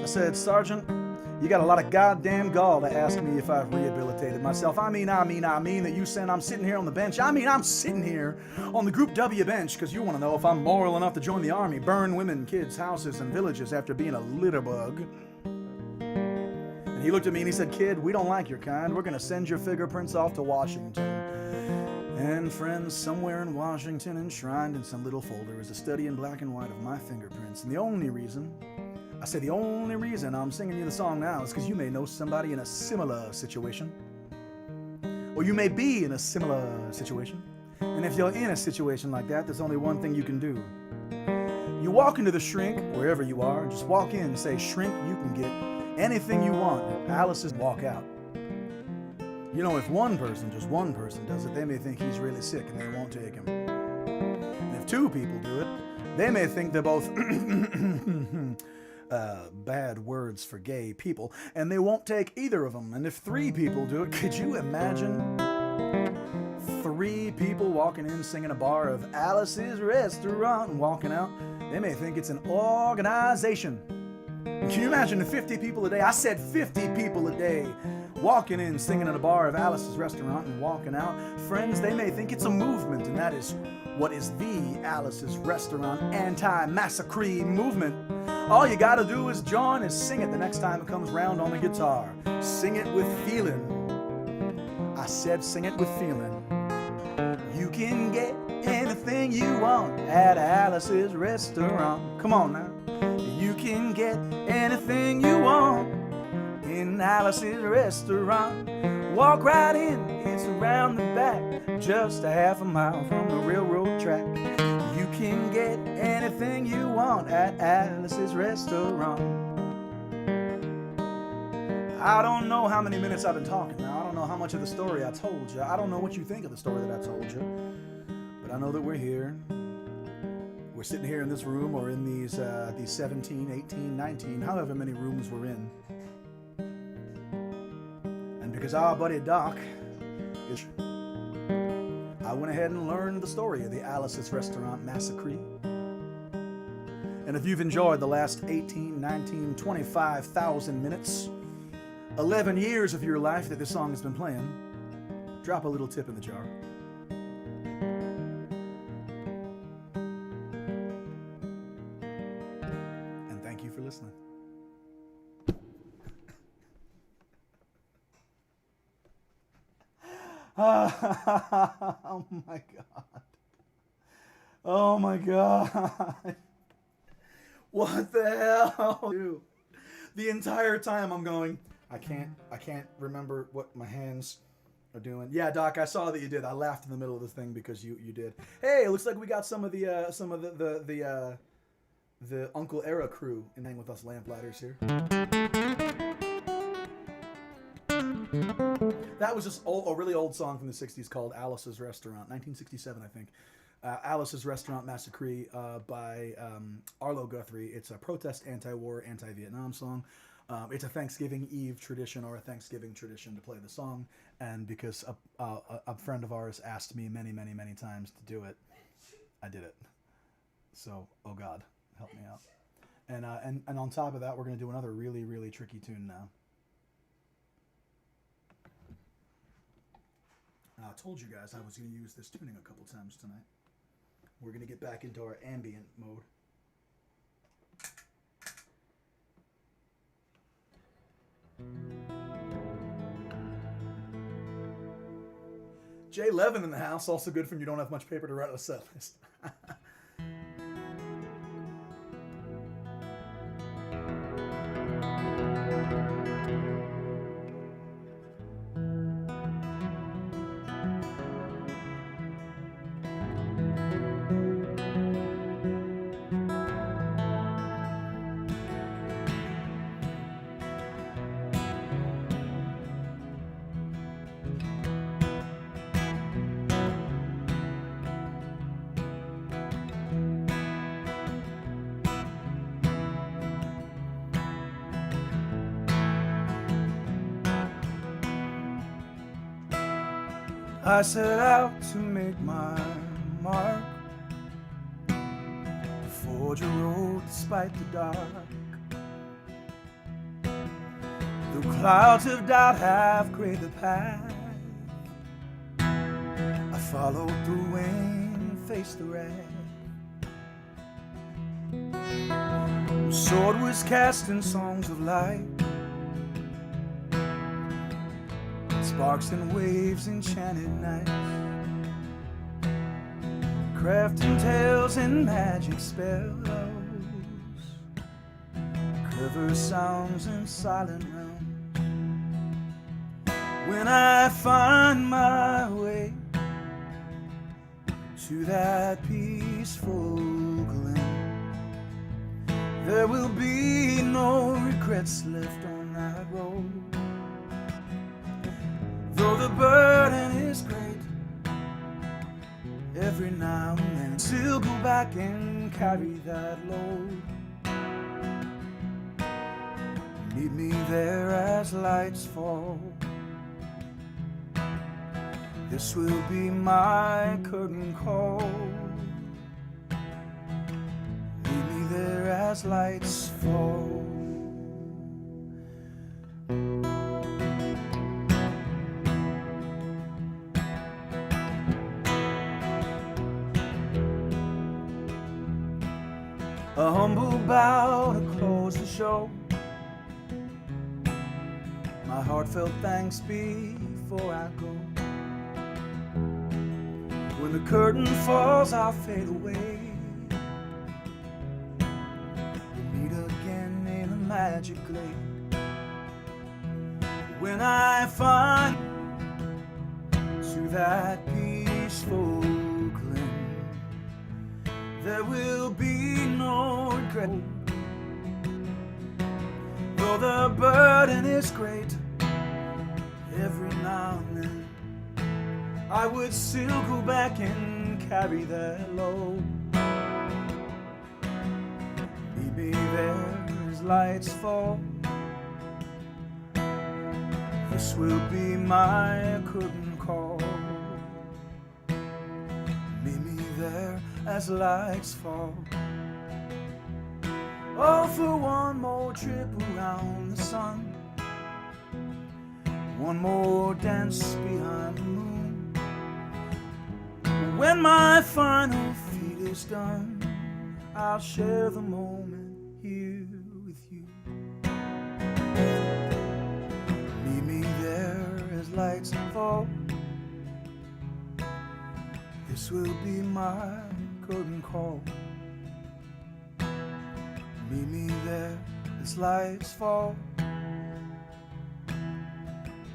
I said, "Sergeant, you got a lot of goddamn gall to ask me if I've rehabilitated myself. I mean that you saying I'm sitting here on the bench. I'm sitting here on the Group W bench because you want to know if I'm moral enough to join the army, burn women, kids, houses, and villages after being a litter bug." And he looked at me and he said, "Kid, we don't like your kind. We're going to send your fingerprints off to Washington." And friends, somewhere in Washington, enshrined in some little folder, is a study in black and white of my fingerprints. And the only reason I'm singing you the song now is because you may know somebody in a similar situation. Or you may be in a similar situation. And if you're in a situation like that, there's only one thing you can do. You walk into the shrink, wherever you are, just walk in and say, "Shrink, you can get anything you want." Alice says, "Walk out." You know, if just one person does it, they may think he's really sick and they won't take him. And if 2 people do it, they may think they're both bad words for gay people, and they won't take either of them. And if 3 people do it, could you imagine 3 people walking in singing a bar of Alice's Restaurant and walking out? They may think it's an organization. Can you imagine 50 people a day? I said 50 people a day walking in singing at a bar of Alice's Restaurant and walking out. Friends, they may think it's a movement, and that is what is the Alice's Restaurant anti-massacre movement. All you gotta do is join and sing it the next time it comes round on the guitar. Sing it with feeling. I said sing it with feeling. You can get anything you want at Alice's Restaurant. Come on now. You can get anything you want in Alice's Restaurant. Walk right in, it's around the back, just a half a mile from the railroad track. You can get anything you want at Alice's Restaurant. I don't know how many minutes I've been talking now. I don't know how much of the story I told you. I don't know what you think of the story that I told you. But I know that we're here. We're sitting here in this room, or in these 17, 18, 19, however many rooms we're in. And because our buddy Doc is... I went ahead and learned the story of the Alice's Restaurant massacre. And if you've enjoyed the last 18, 19, 25,000 minutes, 11 years of your life that this song has been playing, drop a little tip in the jar. And thank you for listening. Oh my god. Oh my god. What the hell? Dude. The entire time I'm going, I can't remember what my hands are doing. Yeah, Doc, I saw that you did. I laughed in the middle of the thing because you did. Hey, it looks like we got some of the Uncle Era crew in hang with us lamplighters here. That was just a really old song from the 60s called Alice's Restaurant, 1967, I think. Alice's Restaurant Massacre by Arlo Guthrie. It's a protest, anti-war, anti-Vietnam song. It's a Thanksgiving Eve tradition or a Thanksgiving tradition to play the song. And because a friend of ours asked me many, many, many times to do it, I did it. So, oh God, help me out. And on top of that, we're going to do another really, really tricky tune now. I told you guys I was going to use this tuning a couple times tonight. We're going to get back into our ambient mode. Jay Levin in the house, also good when you don't have much paper to write a set list. I set out to make my mark, to forge a road despite the dark. Though clouds of doubt have grayed the path, I followed through and faced the wrath. The sword was cast in songs of light, sparks and waves, enchanted nights, crafting tales and magic spells, clever sounds and silent realms. When I find my way to that peaceful glen, there will be no regrets left on that road. Though the burden is great, every now and then still go back and carry that load. Meet me there as lights fall. This will be my curtain call. Meet me there as lights fall. A humble bow to close the show. My heartfelt thanks before I go. When the curtain falls, I'll fade away. We'll meet again in a magic glade. When I find to that peaceful glen, there will be no regret. Though the burden is great, every now and then I would still go back and carry that load. Meet me there as lights fall. This will be my curtain call. Meet me there as lights fall. Oh, for one more trip around the sun, one more dance behind the moon. When my final feat is done, I'll share the moment here with you. Meet me there as lights fall. This will be my curtain call. Meet me there as lights fall.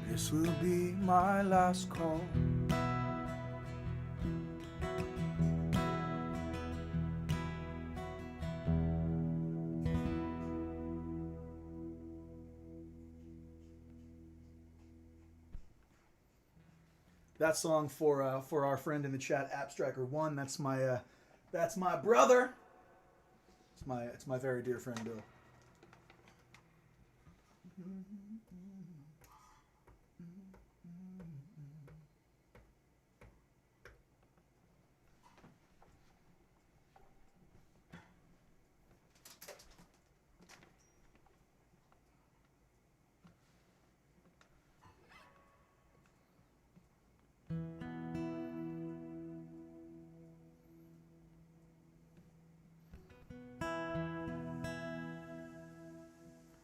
This will be my last call. That song for our friend in the chat, Abstracker1. That's my brother. It's my very dear friend Bill.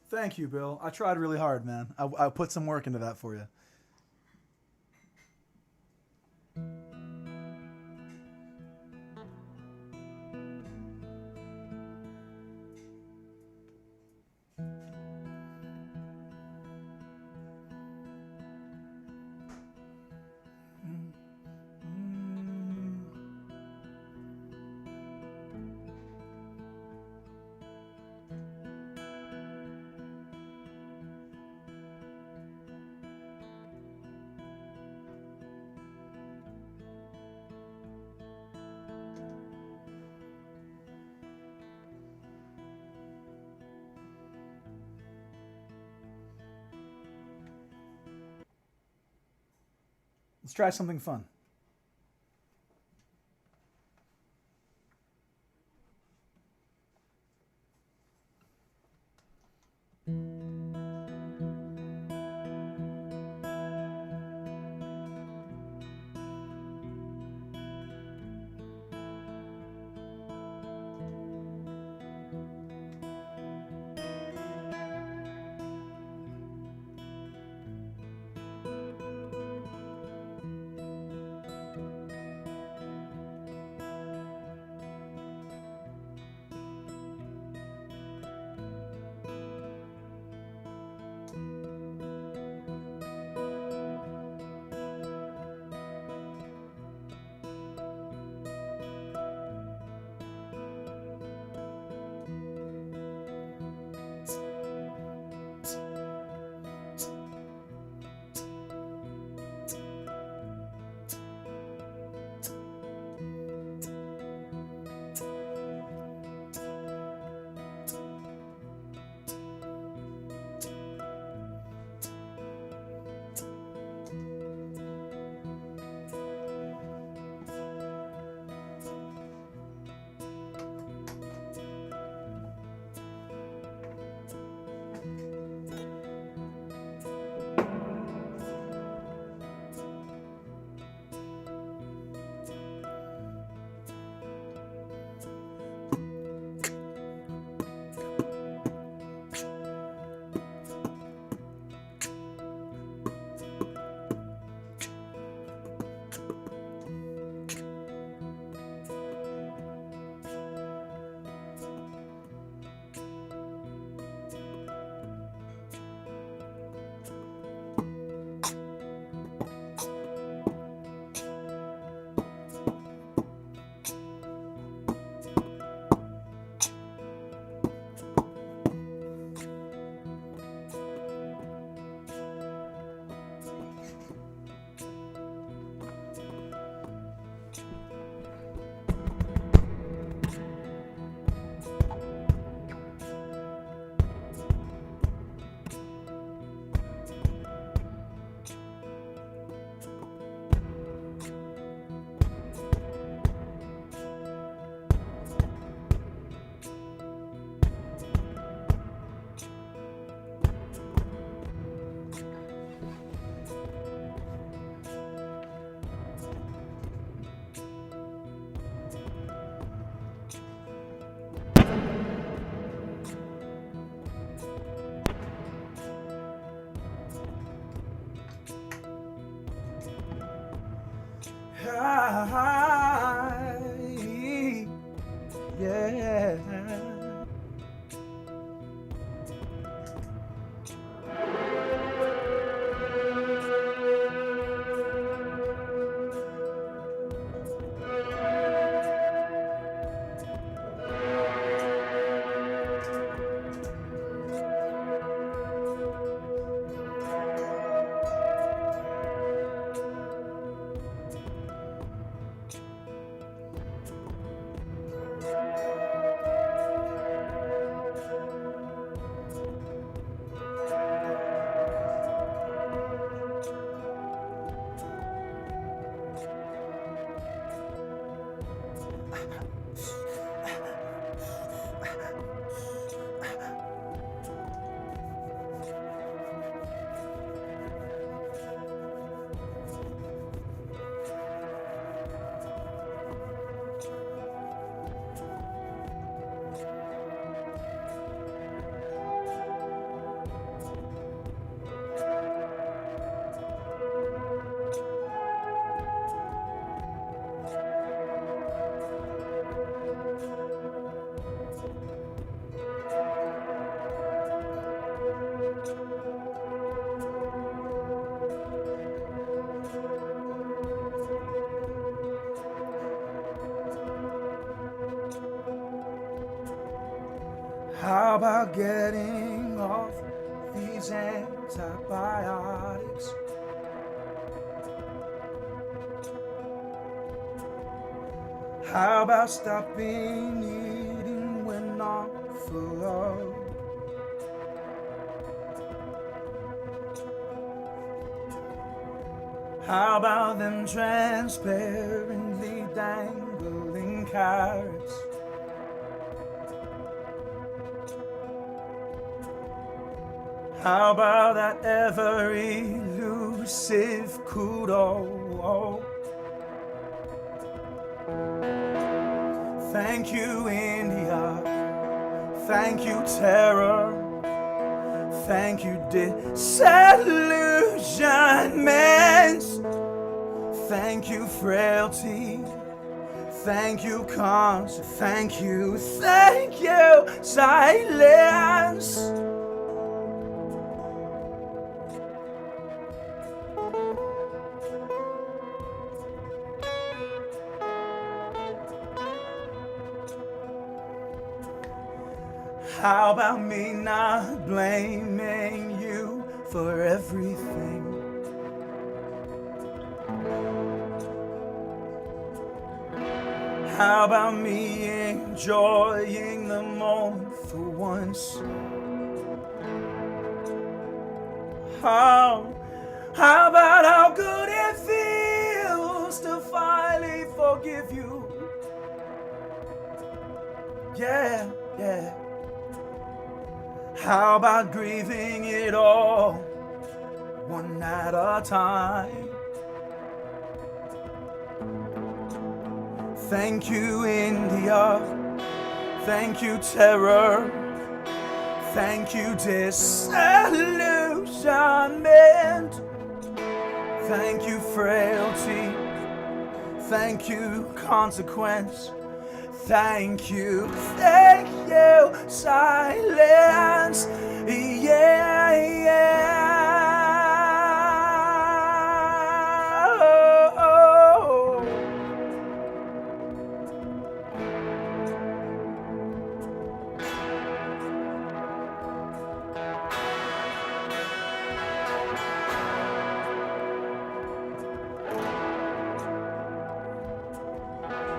Thank you, Bill. I tried really hard, man. I put some work into that for you. Let's try something fun. How about getting off these antibiotics? How about stopping eating when not full of? How about them transparently dangling carrots? How about that ever elusive kudo? Thank you, India. Thank you, terror. Thank you, disillusionment. Thank you, frailty. Thank you, thank you, silence. How about me not blaming you for everything? How about me enjoying the moment for once? How about how good it feels to finally forgive you? Yeah. How about grieving it all, one at a time? Thank you, India. Thank you, terror. Thank you, disillusionment. Thank you, frailty. Thank you, consequence. Thank you, silence.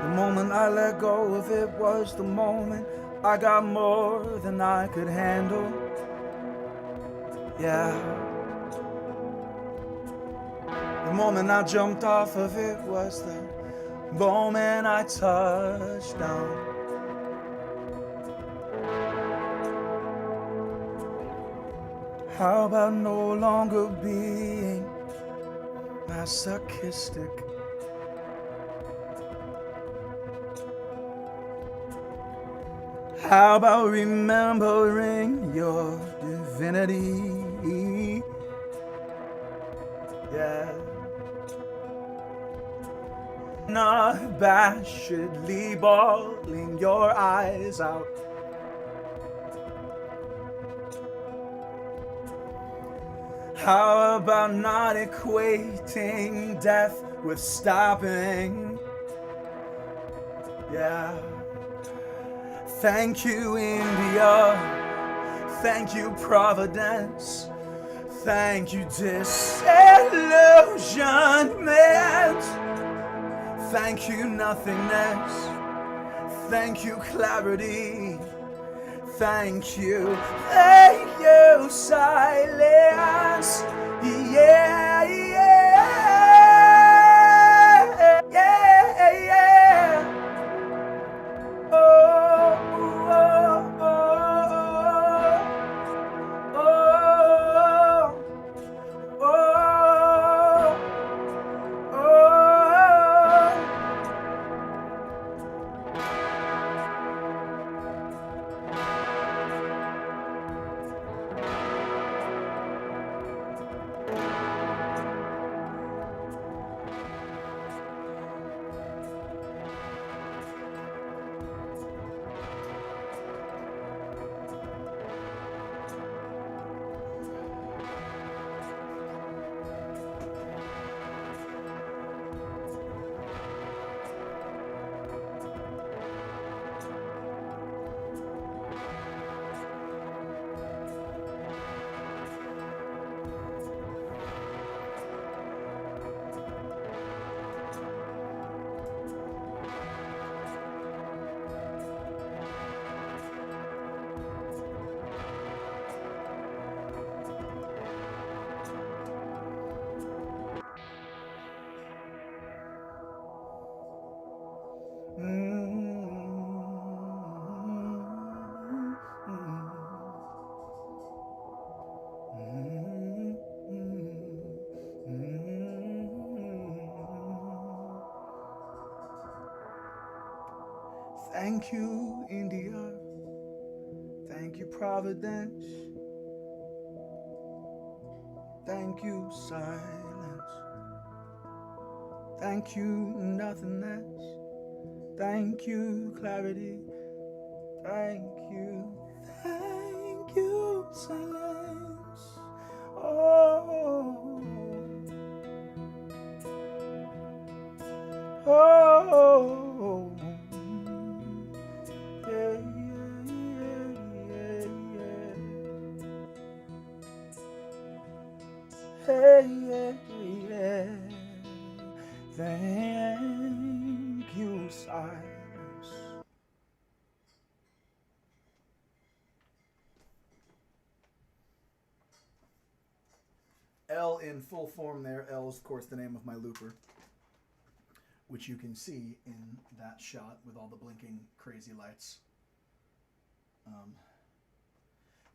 The moment I let go of it was the moment I got more than I could handle. Yeah. The moment I jumped off of it was the moment I touched down. How about no longer being masochistic? How about remembering your divinity? Yeah. Not bashfully bawling your eyes out. How about not equating death with stopping? Yeah. Thank you, India. Thank you, Providence. Thank you, disillusionment. Thank you, nothingness. Thank you, clarity. Thank you, silence. Yeah. Thank you, India. Thank you, Providence. Thank you, silence. Thank you, nothingness. Thank you, clarity. Thank you. Thank you, silence. Oh. Oh. Yeah, yeah, yeah, yeah. Hey, yeah, yeah. Thank you, silence. L in full form there. L is, of course, the name of my looper, which you can see in that shot with all the blinking crazy lights.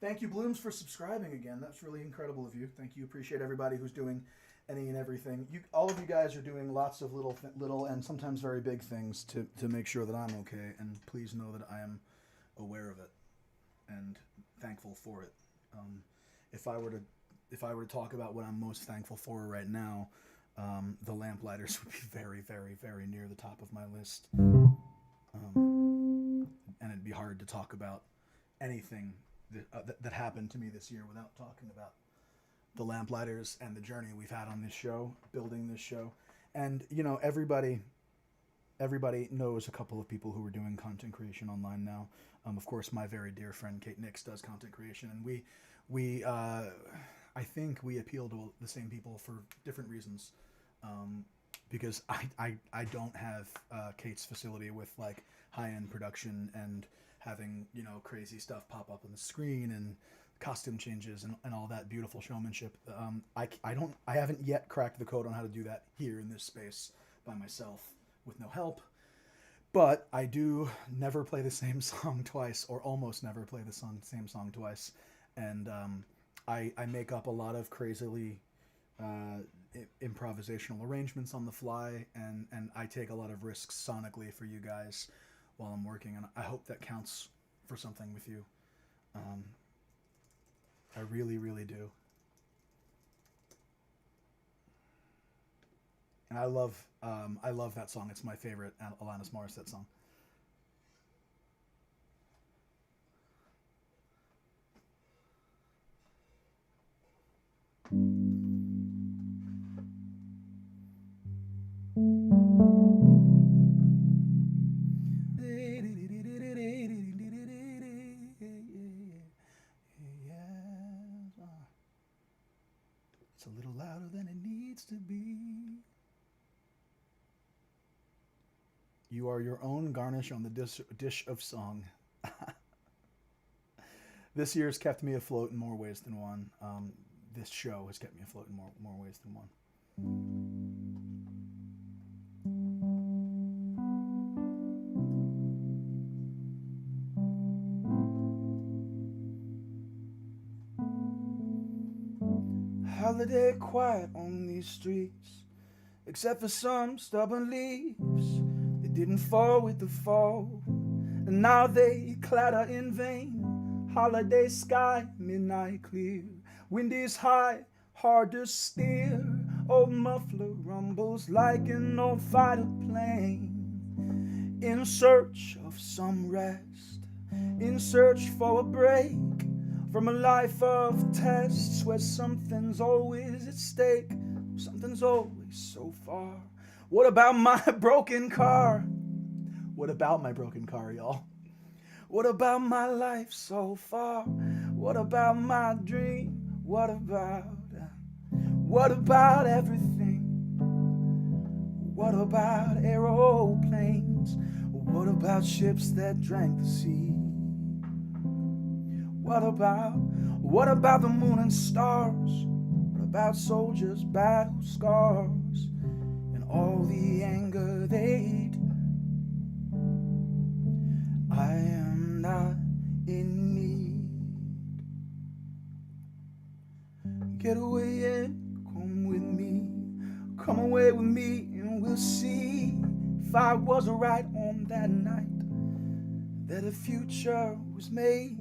Thank you, Blooms, for subscribing again. That's really incredible of you. Thank you. Appreciate everybody who's doing any and everything. All of you guys are doing lots of little and sometimes very big things to make sure that I'm okay. And please know that I am aware of it and thankful for it. If I were to talk about what I'm most thankful for right now, the Lamplighters would be very, very, very near the top of my list. And it'd be hard to talk about anything that happened to me this year without talking about the Lamplighters and the journey we've had on this show, building this show. And, you know, everybody knows a couple of people who are doing content creation online now. Of course, my very dear friend Kate Nix does content creation, and we I think we appeal to the same people for different reasons. Because I don't have Kate's facility with like high-end production and having, you know, crazy stuff pop up on the screen and costume changes and all that beautiful showmanship. I haven't yet cracked the code on how to do that here in this space by myself with no help. But I do never play the same song twice, or almost never play the same song twice. And I make up a lot of crazily improvisational arrangements on the fly, and I take a lot of risks sonically for you guys while I'm working, and I hope that counts for something with you. I really, really do. And I love that song. It's my favorite Alanis Morissette song. It's a little louder than it needs to be. You are your own garnish on the dish of song. This year's kept me afloat in more ways than one. This show has kept me afloat in more ways than one. Holiday quiet on these streets, except for some stubborn leaves. They didn't fall with the fall, and now they clatter in vain. Holiday sky, midnight clear, wind is high, hard to steer. Old muffler rumbles like an old fighter plane, in search of some rest, in search for a break from a life of tests where something's always at stake, something's always so far. What about my broken car? What about my broken car, y'all? What about my life so far? What about my dream? What about everything? What about aeroplanes? What about ships that drank the sea? What about the moon and stars? What about soldiers' battle scars and all the anger they eat? if I was right on that night that a future was made,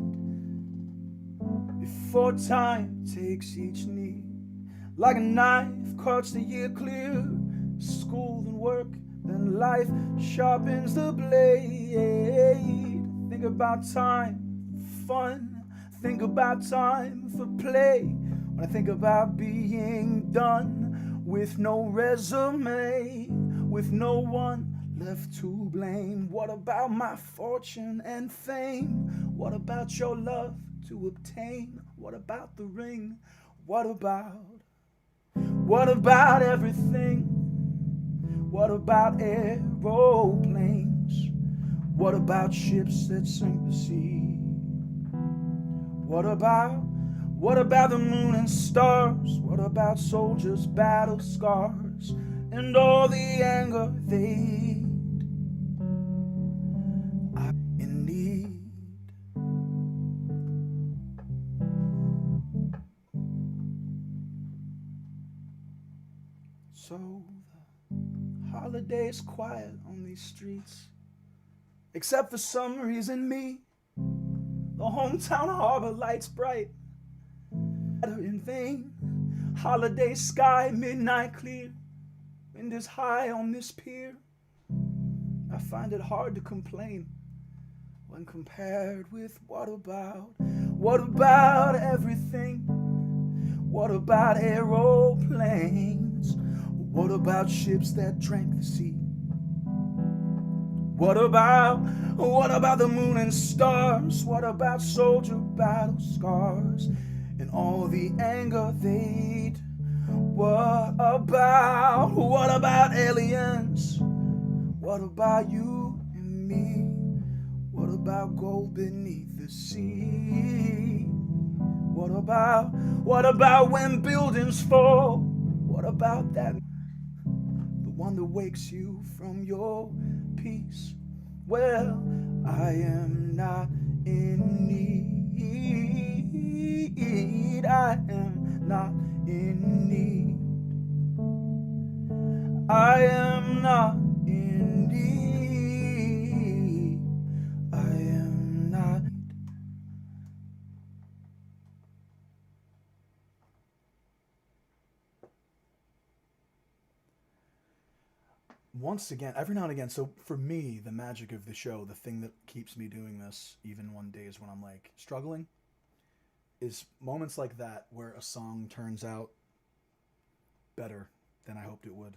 before time takes each need, like a knife cuts the year clear, school and work, then life sharpens the blade. Think about time for fun, think about time for play, when I think about being done with no resume, with no one left to blame. What about my fortune and fame? What about your love to obtain? What about the ring? What about everything? What about aeroplanes? What about ships that sink the sea? What about the moon and stars? What about soldiers' battle scars and all the anger they are in need? So the holiday's quiet on these streets, except for some reason me. The hometown harbor lights bright, in vain. Holiday sky, midnight clear, wind is high on this pier. I find it hard to complain when compared with what about everything? What about aeroplanes? What about ships that drank the sea? What about the moon and stars? What about soldier battle scars and all the anger they'd? What about aliens? What about you and me? What about gold beneath the sea? What about when buildings fall? What about that? The one that wakes you from your peace. Well, I am not in need. I am not in need. I am not in need. I am not. Once again, every now and again, so for me, the magic of the show, the thing that keeps me doing this, even on days when I'm like struggling, is moments like that where a song turns out better than I hoped it would.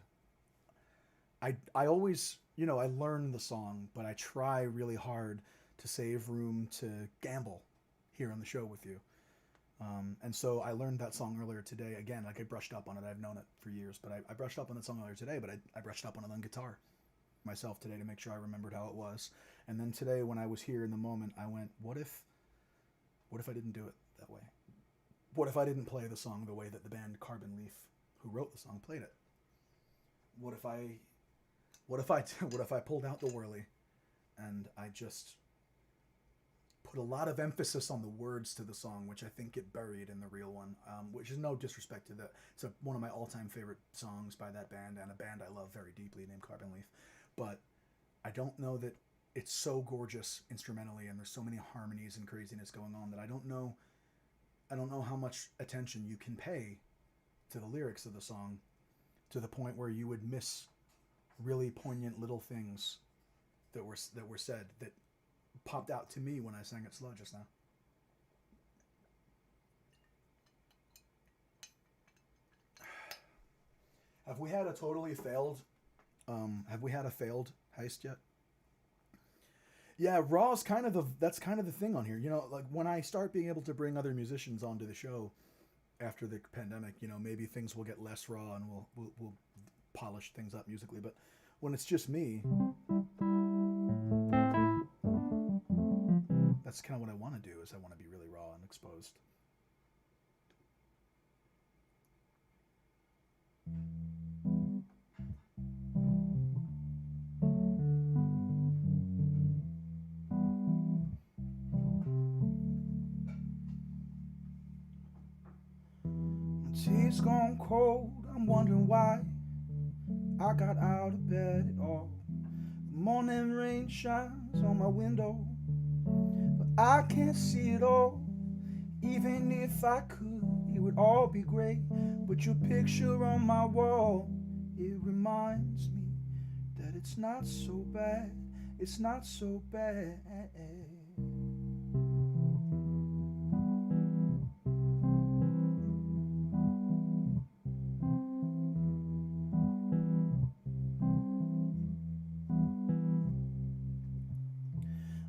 I always, I learn the song, but I try really hard to save room to gamble here on the show with you. And so I learned that song earlier today. Again, like I brushed up on it. I've known it for years, but I brushed up on that song earlier today, but I brushed up on it on guitar myself today to make sure I remembered how it was. And then today when I was here in the moment, I went, what if I didn't do it that way? What if I didn't play the song the way that the band Carbon Leaf, who wrote the song, played it? What if I pulled out the whirly and I just put a lot of emphasis on the words to the song, which I think get buried in the real one, which is no disrespect to that. It's one of my all-time favorite songs by that band, and a band I love very deeply named Carbon Leaf. But I don't know that it's so gorgeous instrumentally, and there's so many harmonies and craziness going on that I don't know how much attention you can pay to the lyrics of the song to the point where you would miss really poignant little things that were said that popped out to me when I sang it slow just now. Have we had a failed heist yet? Yeah, Raw's that's kind of the thing on here. Like when I start being able to bring other musicians onto the show after the pandemic, maybe things will get less raw and we'll polish things up musically. But when it's just me, that's kind of what I want to do. Is I want to be really raw and exposed. Tea's gone cold. I'm wondering why I got out of bed at all. Morning rain shines on my window, but I can't see it all. Even if I could, it would all be great. But your picture on my wall, it reminds me that it's not so bad. It's not so bad.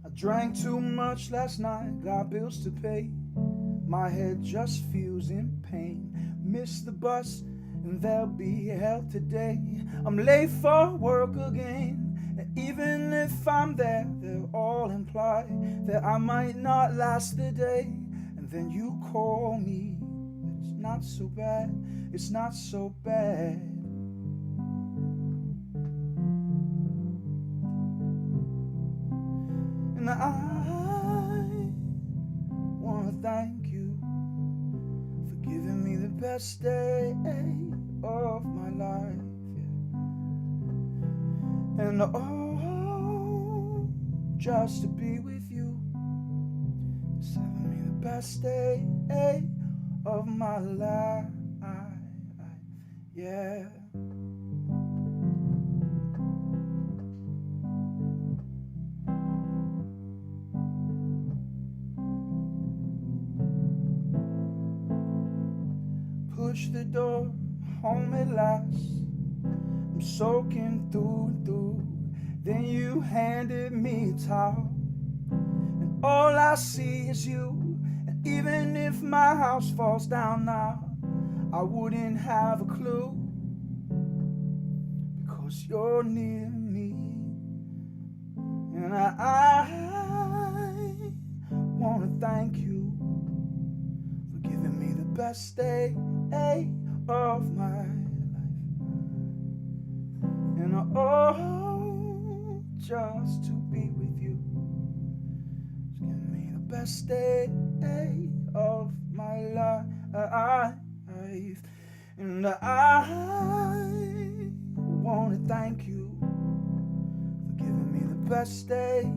I drank too much last night, got bills to pay. My head just feels in pain. Missed the bus and there'll be hell today. I'm late for work again. And even if I'm there, they'll all imply that I might not last the day. And then you call me, but it's not so bad. It's not so bad. And I wanna thank you for giving me the best day of my life, yeah. And oh, just to be with you is having me the best day of my life, yeah. Push the door, home at last. I'm soaking through and through. Then you handed me a towel, and all I see is you. And even if my house falls down now, I wouldn't have a clue, because you're near me. And I wanna thank you for giving me the best day of my life. And oh, just to be with you is giving me the best day of my life. And I wanna thank you for giving me the best day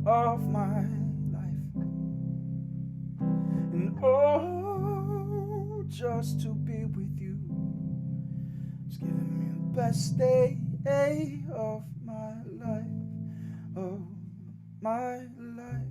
of my life. And oh, just to be with you is giving me the best day of my life, of my life.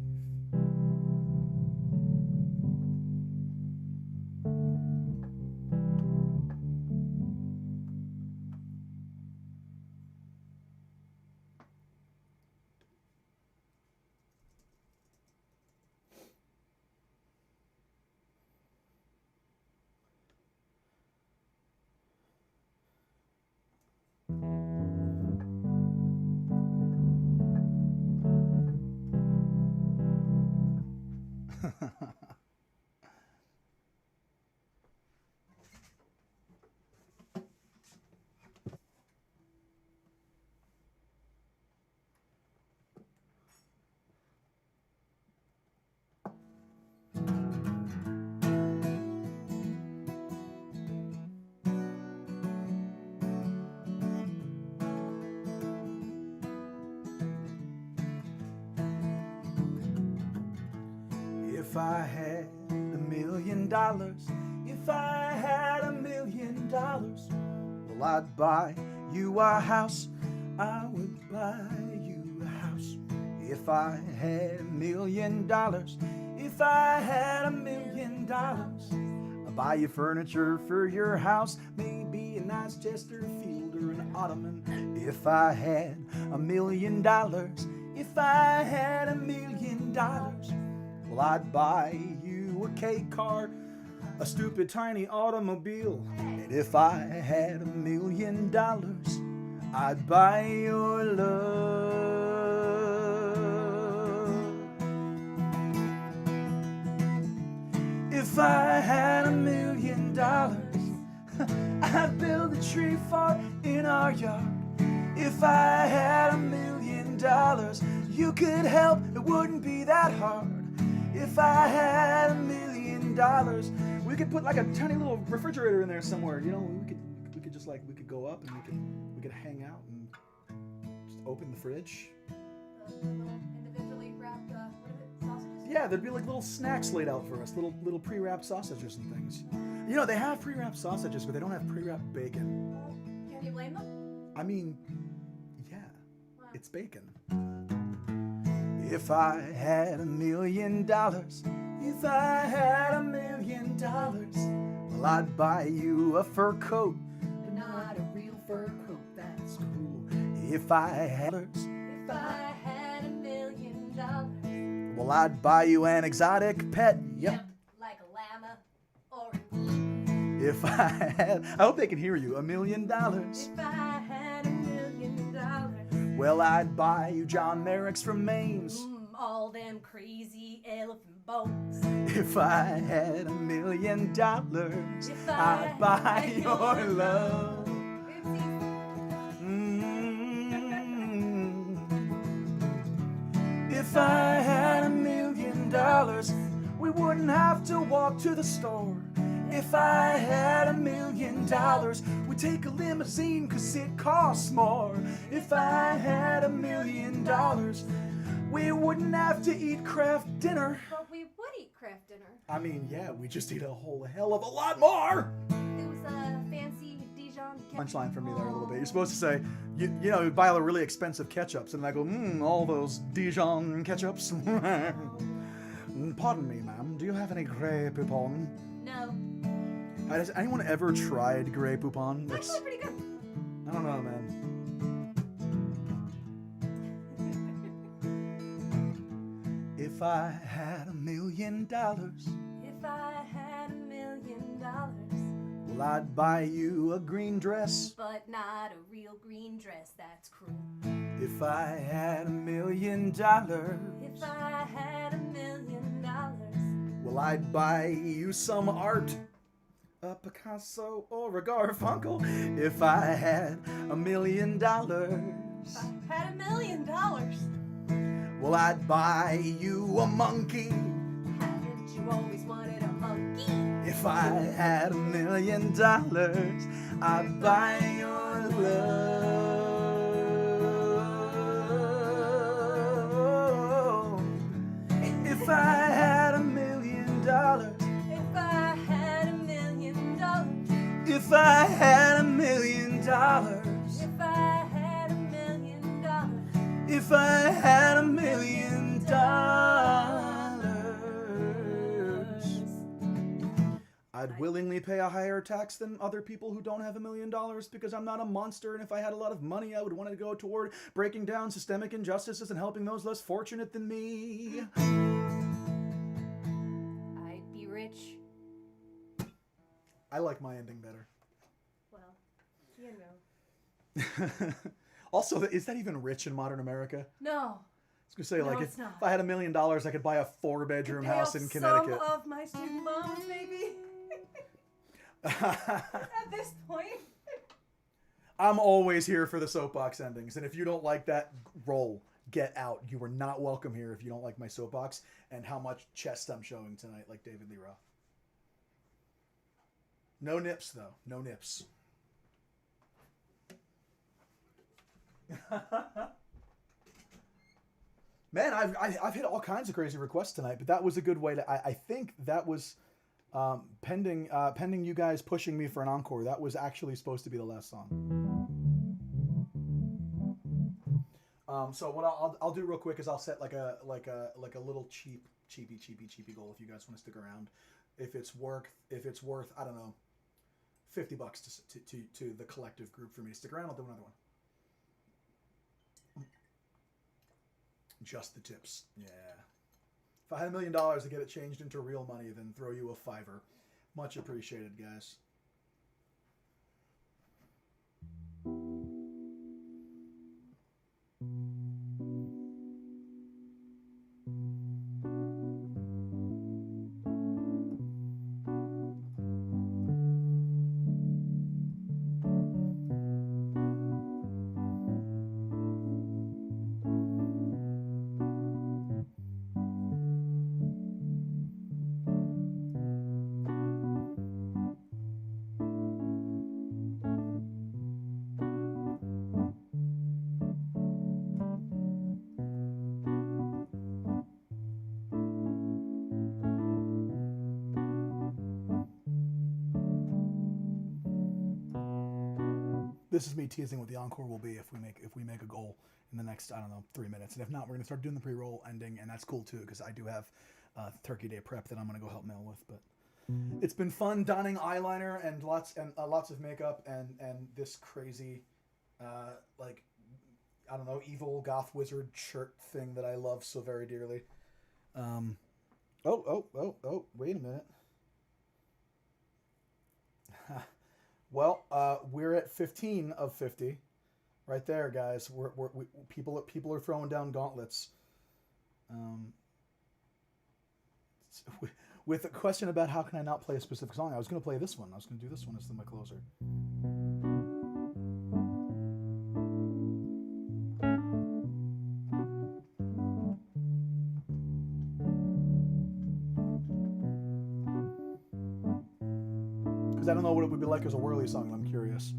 If I had $1 million, if I had $1 million, well, I'd buy you a house. I would buy you a house. If I had $1 million, if I had $1 million, I'd buy you furniture for your house, maybe a nice Chesterfield or an ottoman. If I had $1 million, if I had $1 million, well, I'd buy you a K car, a stupid tiny automobile. And if I had $1 million, I'd buy your love. If I had $1 million, I'd build a tree fort in our yard. If I had $1 million, you could help, it wouldn't be that hard. If I had $1 million, we could put like a tiny little refrigerator in there somewhere. You know, we could just like, we could go up and we could hang out and just open the fridge. The little individually wrapped, what is it, sausages? Yeah, there'd be like little snacks laid out for us, little pre-wrapped sausages and things. You know, they have pre-wrapped sausages, but they don't have pre-wrapped bacon. Well, can you blame them? I mean, yeah, Wow. it's bacon. If I had $1 million, if I had $1 million, well, I'd buy you a fur coat, but not a real fur coat, that's cool. If I had If I had $1 million. well, I'd buy you an exotic pet, yep. Like a llama or If I had, I hope they can hear you, $1 million. if I had $1 million. Well, I'd buy you John Merrick's from Maine's. All them crazy elephant bones. If I had $1 million, If I'd buy your love. Oopsie. If I had $1 million, we wouldn't have to walk to the store. If I had $1 million, we'd take a limousine 'cause it costs more. If I had $1 million, we wouldn't have to eat Kraft dinner. But we would eat Kraft dinner. I mean, yeah, we just eat a whole hell of a lot more. It was a fancy Dijon ketchup. Punchline from me there a little bit. You're supposed to say, you know, you buy all the really expensive ketchups, and I go, all those Dijon ketchups. Pardon me, ma'am. Do you have any Grey Poupon? No. Has anyone ever tried Grey Poupon? It's actually pretty good. I don't know, man. If I had $1 million, If I had $1 million. well, I'd buy you a green dress. But not a real green dress, that's cruel. If I had $1 million, If I had $1 million. well, I'd buy you some art. A Picasso or a Garfunkel. If I had $1 million, If I had $1 million. well, I'd buy you a monkey. Haven't you always wanted a monkey? If I had $1 million, I'd buy your love. If I had $1 million, If I had $1 million. if I had $1 million, If I had $1 million. if I had $1 million, I'd willingly pay a higher tax than other people who don't have $1 million because I'm not a monster, and if I had a lot of money, I would want to go toward breaking down systemic injustices and helping those less fortunate than me. I'd be rich. I like my ending better. Well, you know. Also, is that even rich in modern America? No. I was gonna say, No, like, it's if not. I had $1 million, I could buy a 4-bedroom Pay house off in Connecticut. Some of my student loans, maybe. At this point. I'm always here for the soapbox endings, and if you don't like that, roll, get out. You are not welcome here if you don't like my soapbox and how much chest I'm showing tonight, like David Lee Roth. No nips, though. No nips. Man, I've hit all kinds of crazy requests tonight, but that was a good way to. I think that was pending you guys pushing me for an encore. That was actually supposed to be the last song. So what I'll do real quick is I'll set like a little cheapy goal if you guys want to stick around. If it's worth I don't know, $50 to the collective group for me to stick around, I'll do another one. Just the tips. Yeah. If I had $1 million to get it changed into real money, then throw you a $5. Much appreciated, guys. this is me teasing what the encore will be if we make a goal in the next, I don't know, 3 minutes. And if not, we're gonna start doing the pre-roll ending, and that's cool too because I do have Turkey Day prep that I'm gonna go help Mel with. But it's been fun donning eyeliner and lots of makeup and this crazy like, I don't know, evil goth wizard shirt thing that I love so very dearly. Oh, wait a minute. Well, we're at 15 of 50, right there, guys. People are throwing down gauntlets. With a question about how can I not play a specific song, I was going to play this one. I was going to do this one as my closer. I don't know what it would be like as a whirly song. I'm curious.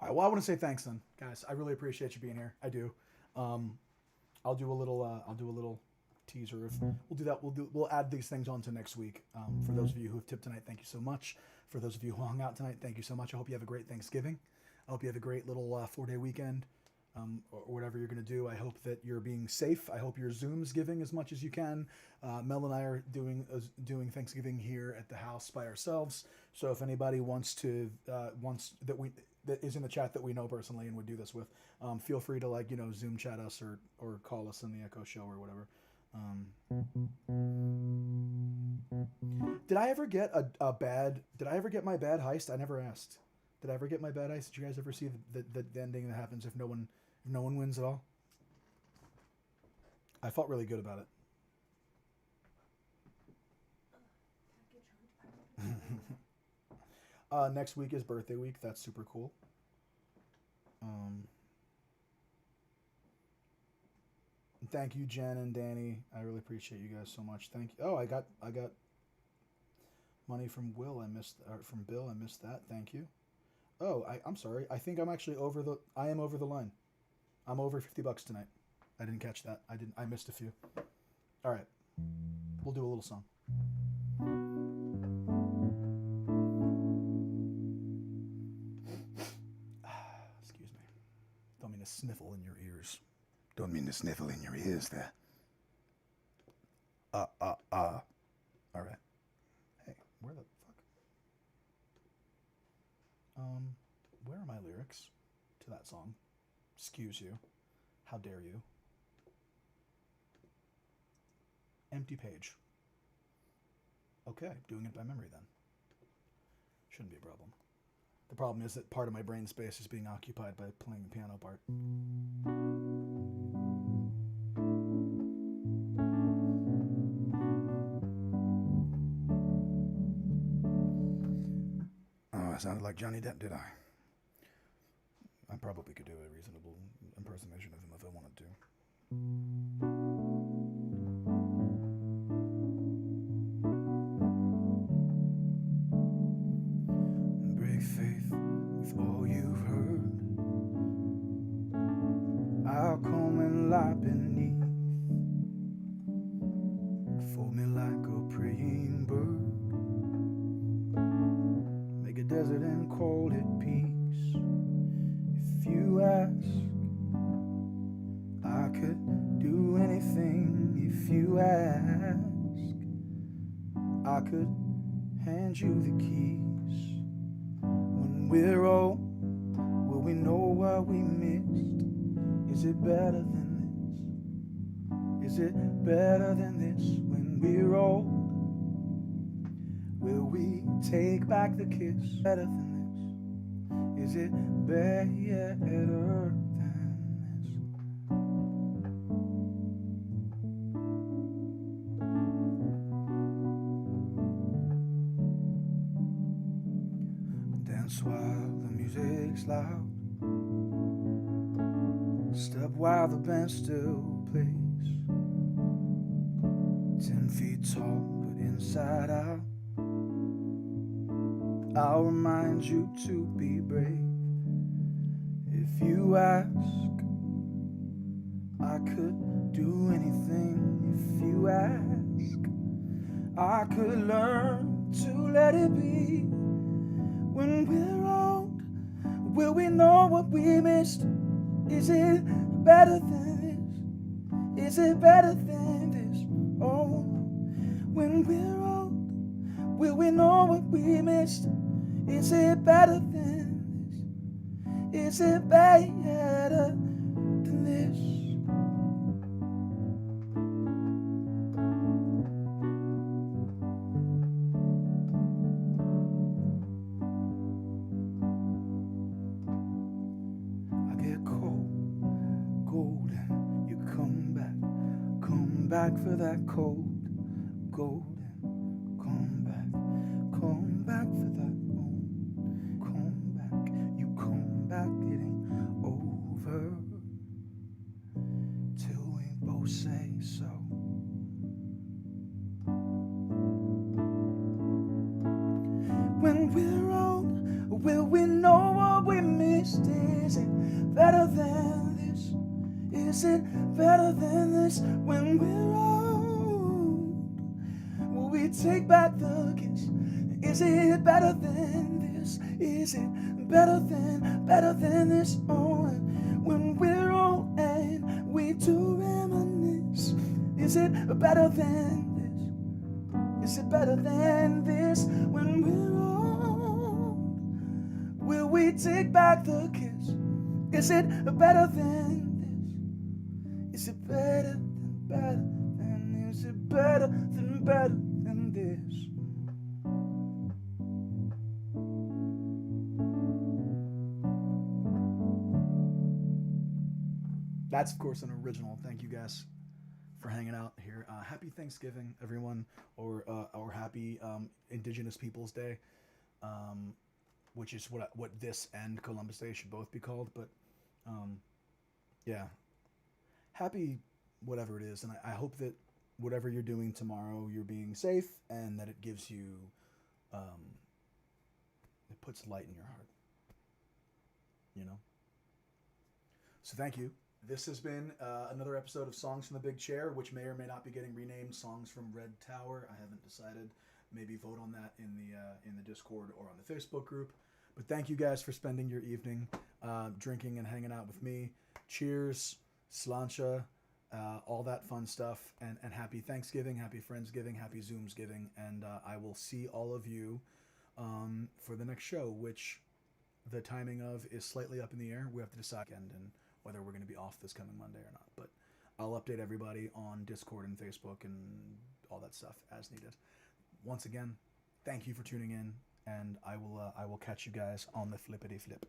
Well, I want to say thanks then, guys. I really appreciate you being here. I do. I'll do a little teaser. We'll do that. We'll add these things on to next week. For those of you who have tipped tonight, thank you so much. For those of you who hung out tonight, thank you so much. I hope you have a great Thanksgiving. I hope you have a great little 4-day weekend, or whatever you're going to do. I hope that you're being safe. I hope your Zoom's giving as much as you can. Mel and I are doing Thanksgiving here at the house by ourselves. So if anybody that is in the chat that we know personally and would do this with, feel free to Zoom chat us or call us in the Echo Show or whatever. Did I ever get my bad heist? I never asked. Did I ever get my bad heist? Did you guys ever see the ending that happens if no one wins at all? I felt really good about it. Next week is birthday week. That's super cool. Thank you, Jen and Danny. I really appreciate you guys so much. Thank you. Oh, I got money from Will. From Bill. I missed that. Thank you. Oh, I'm sorry. I think I'm actually I am over the line. I'm over $50 tonight. I didn't catch that. I missed a few. All right. We'll do a little song. Excuse me. Don't mean to sniffle in your ears. Don't mean to sniffle in your ears there. All right. Hey, where the fuck? Where are my lyrics to that song? Excuse you. How dare you? Empty page. Okay, doing it by memory then. Shouldn't be a problem. The problem is that part of my brain space is being occupied by playing the piano part. Oh, I sounded like Johnny Depp, did I? I probably could do a reasonable impersonation of him if I wanted to. Break faith with all you've heard. I'll come and lie beneath. Fold me like a praying bird. Make a desert and call it peace. If you ask, I could do anything. If you ask, I could hand you the keys. When we're old, will we know what we missed? Is it better than this? Is it better than this? When we're old, will we take back the kiss? Better than this? Is it better than this? Dance while the music's loud. Step while the band still plays. 10 feet tall, but inside out. I'll remind you to be brave. If you ask, I could do anything. If you ask, I could learn to let it be. When we're old, will we know what we missed? Is it better than this? Is it better than this? Oh, when we're old, will we know what we missed? Is it better than this? Is it better than this? I get cold, golden, you come back for that cold, golden. Come back for that old. Come back, you come back, it ain't over till we both say so. When we're old, will we know what we missed? Is it better than this? Is it better than this? When we're old, will we take back the kiss? Is it better than this? Is it better than this? Oh, when we're old and we do reminisce, is it better than this? Is it better than this? When we're old, will we take back the kiss? Is it better than this? Is it better than? Is it better than this? That's, of course, an original. Thank you guys for hanging out here. Happy Thanksgiving, everyone, or happy Indigenous Peoples Day, which is what this and Columbus Day should both be called. But yeah, happy whatever it is, and I hope that whatever you're doing tomorrow, you're being safe, and that it gives you, it puts light in your heart. You know. So thank you. This has been another episode of Songs from the Big Chair, which may or may not be getting renamed Songs from Red Tower. I haven't decided. Maybe vote on that in the Discord or on the Facebook group. But thank you guys for spending your evening drinking and hanging out with me. Cheers, slancha, all that fun stuff, and happy Thanksgiving, happy Friendsgiving, happy Zoomsgiving, and I will see all of you for the next show, which the timing of is slightly up in the air. We have to decide and whether we're going to be off this coming Monday or not. But I'll update everybody on Discord and Facebook and all that stuff as needed. Once again, thank you for tuning in, and I will catch you guys on the flippity flip.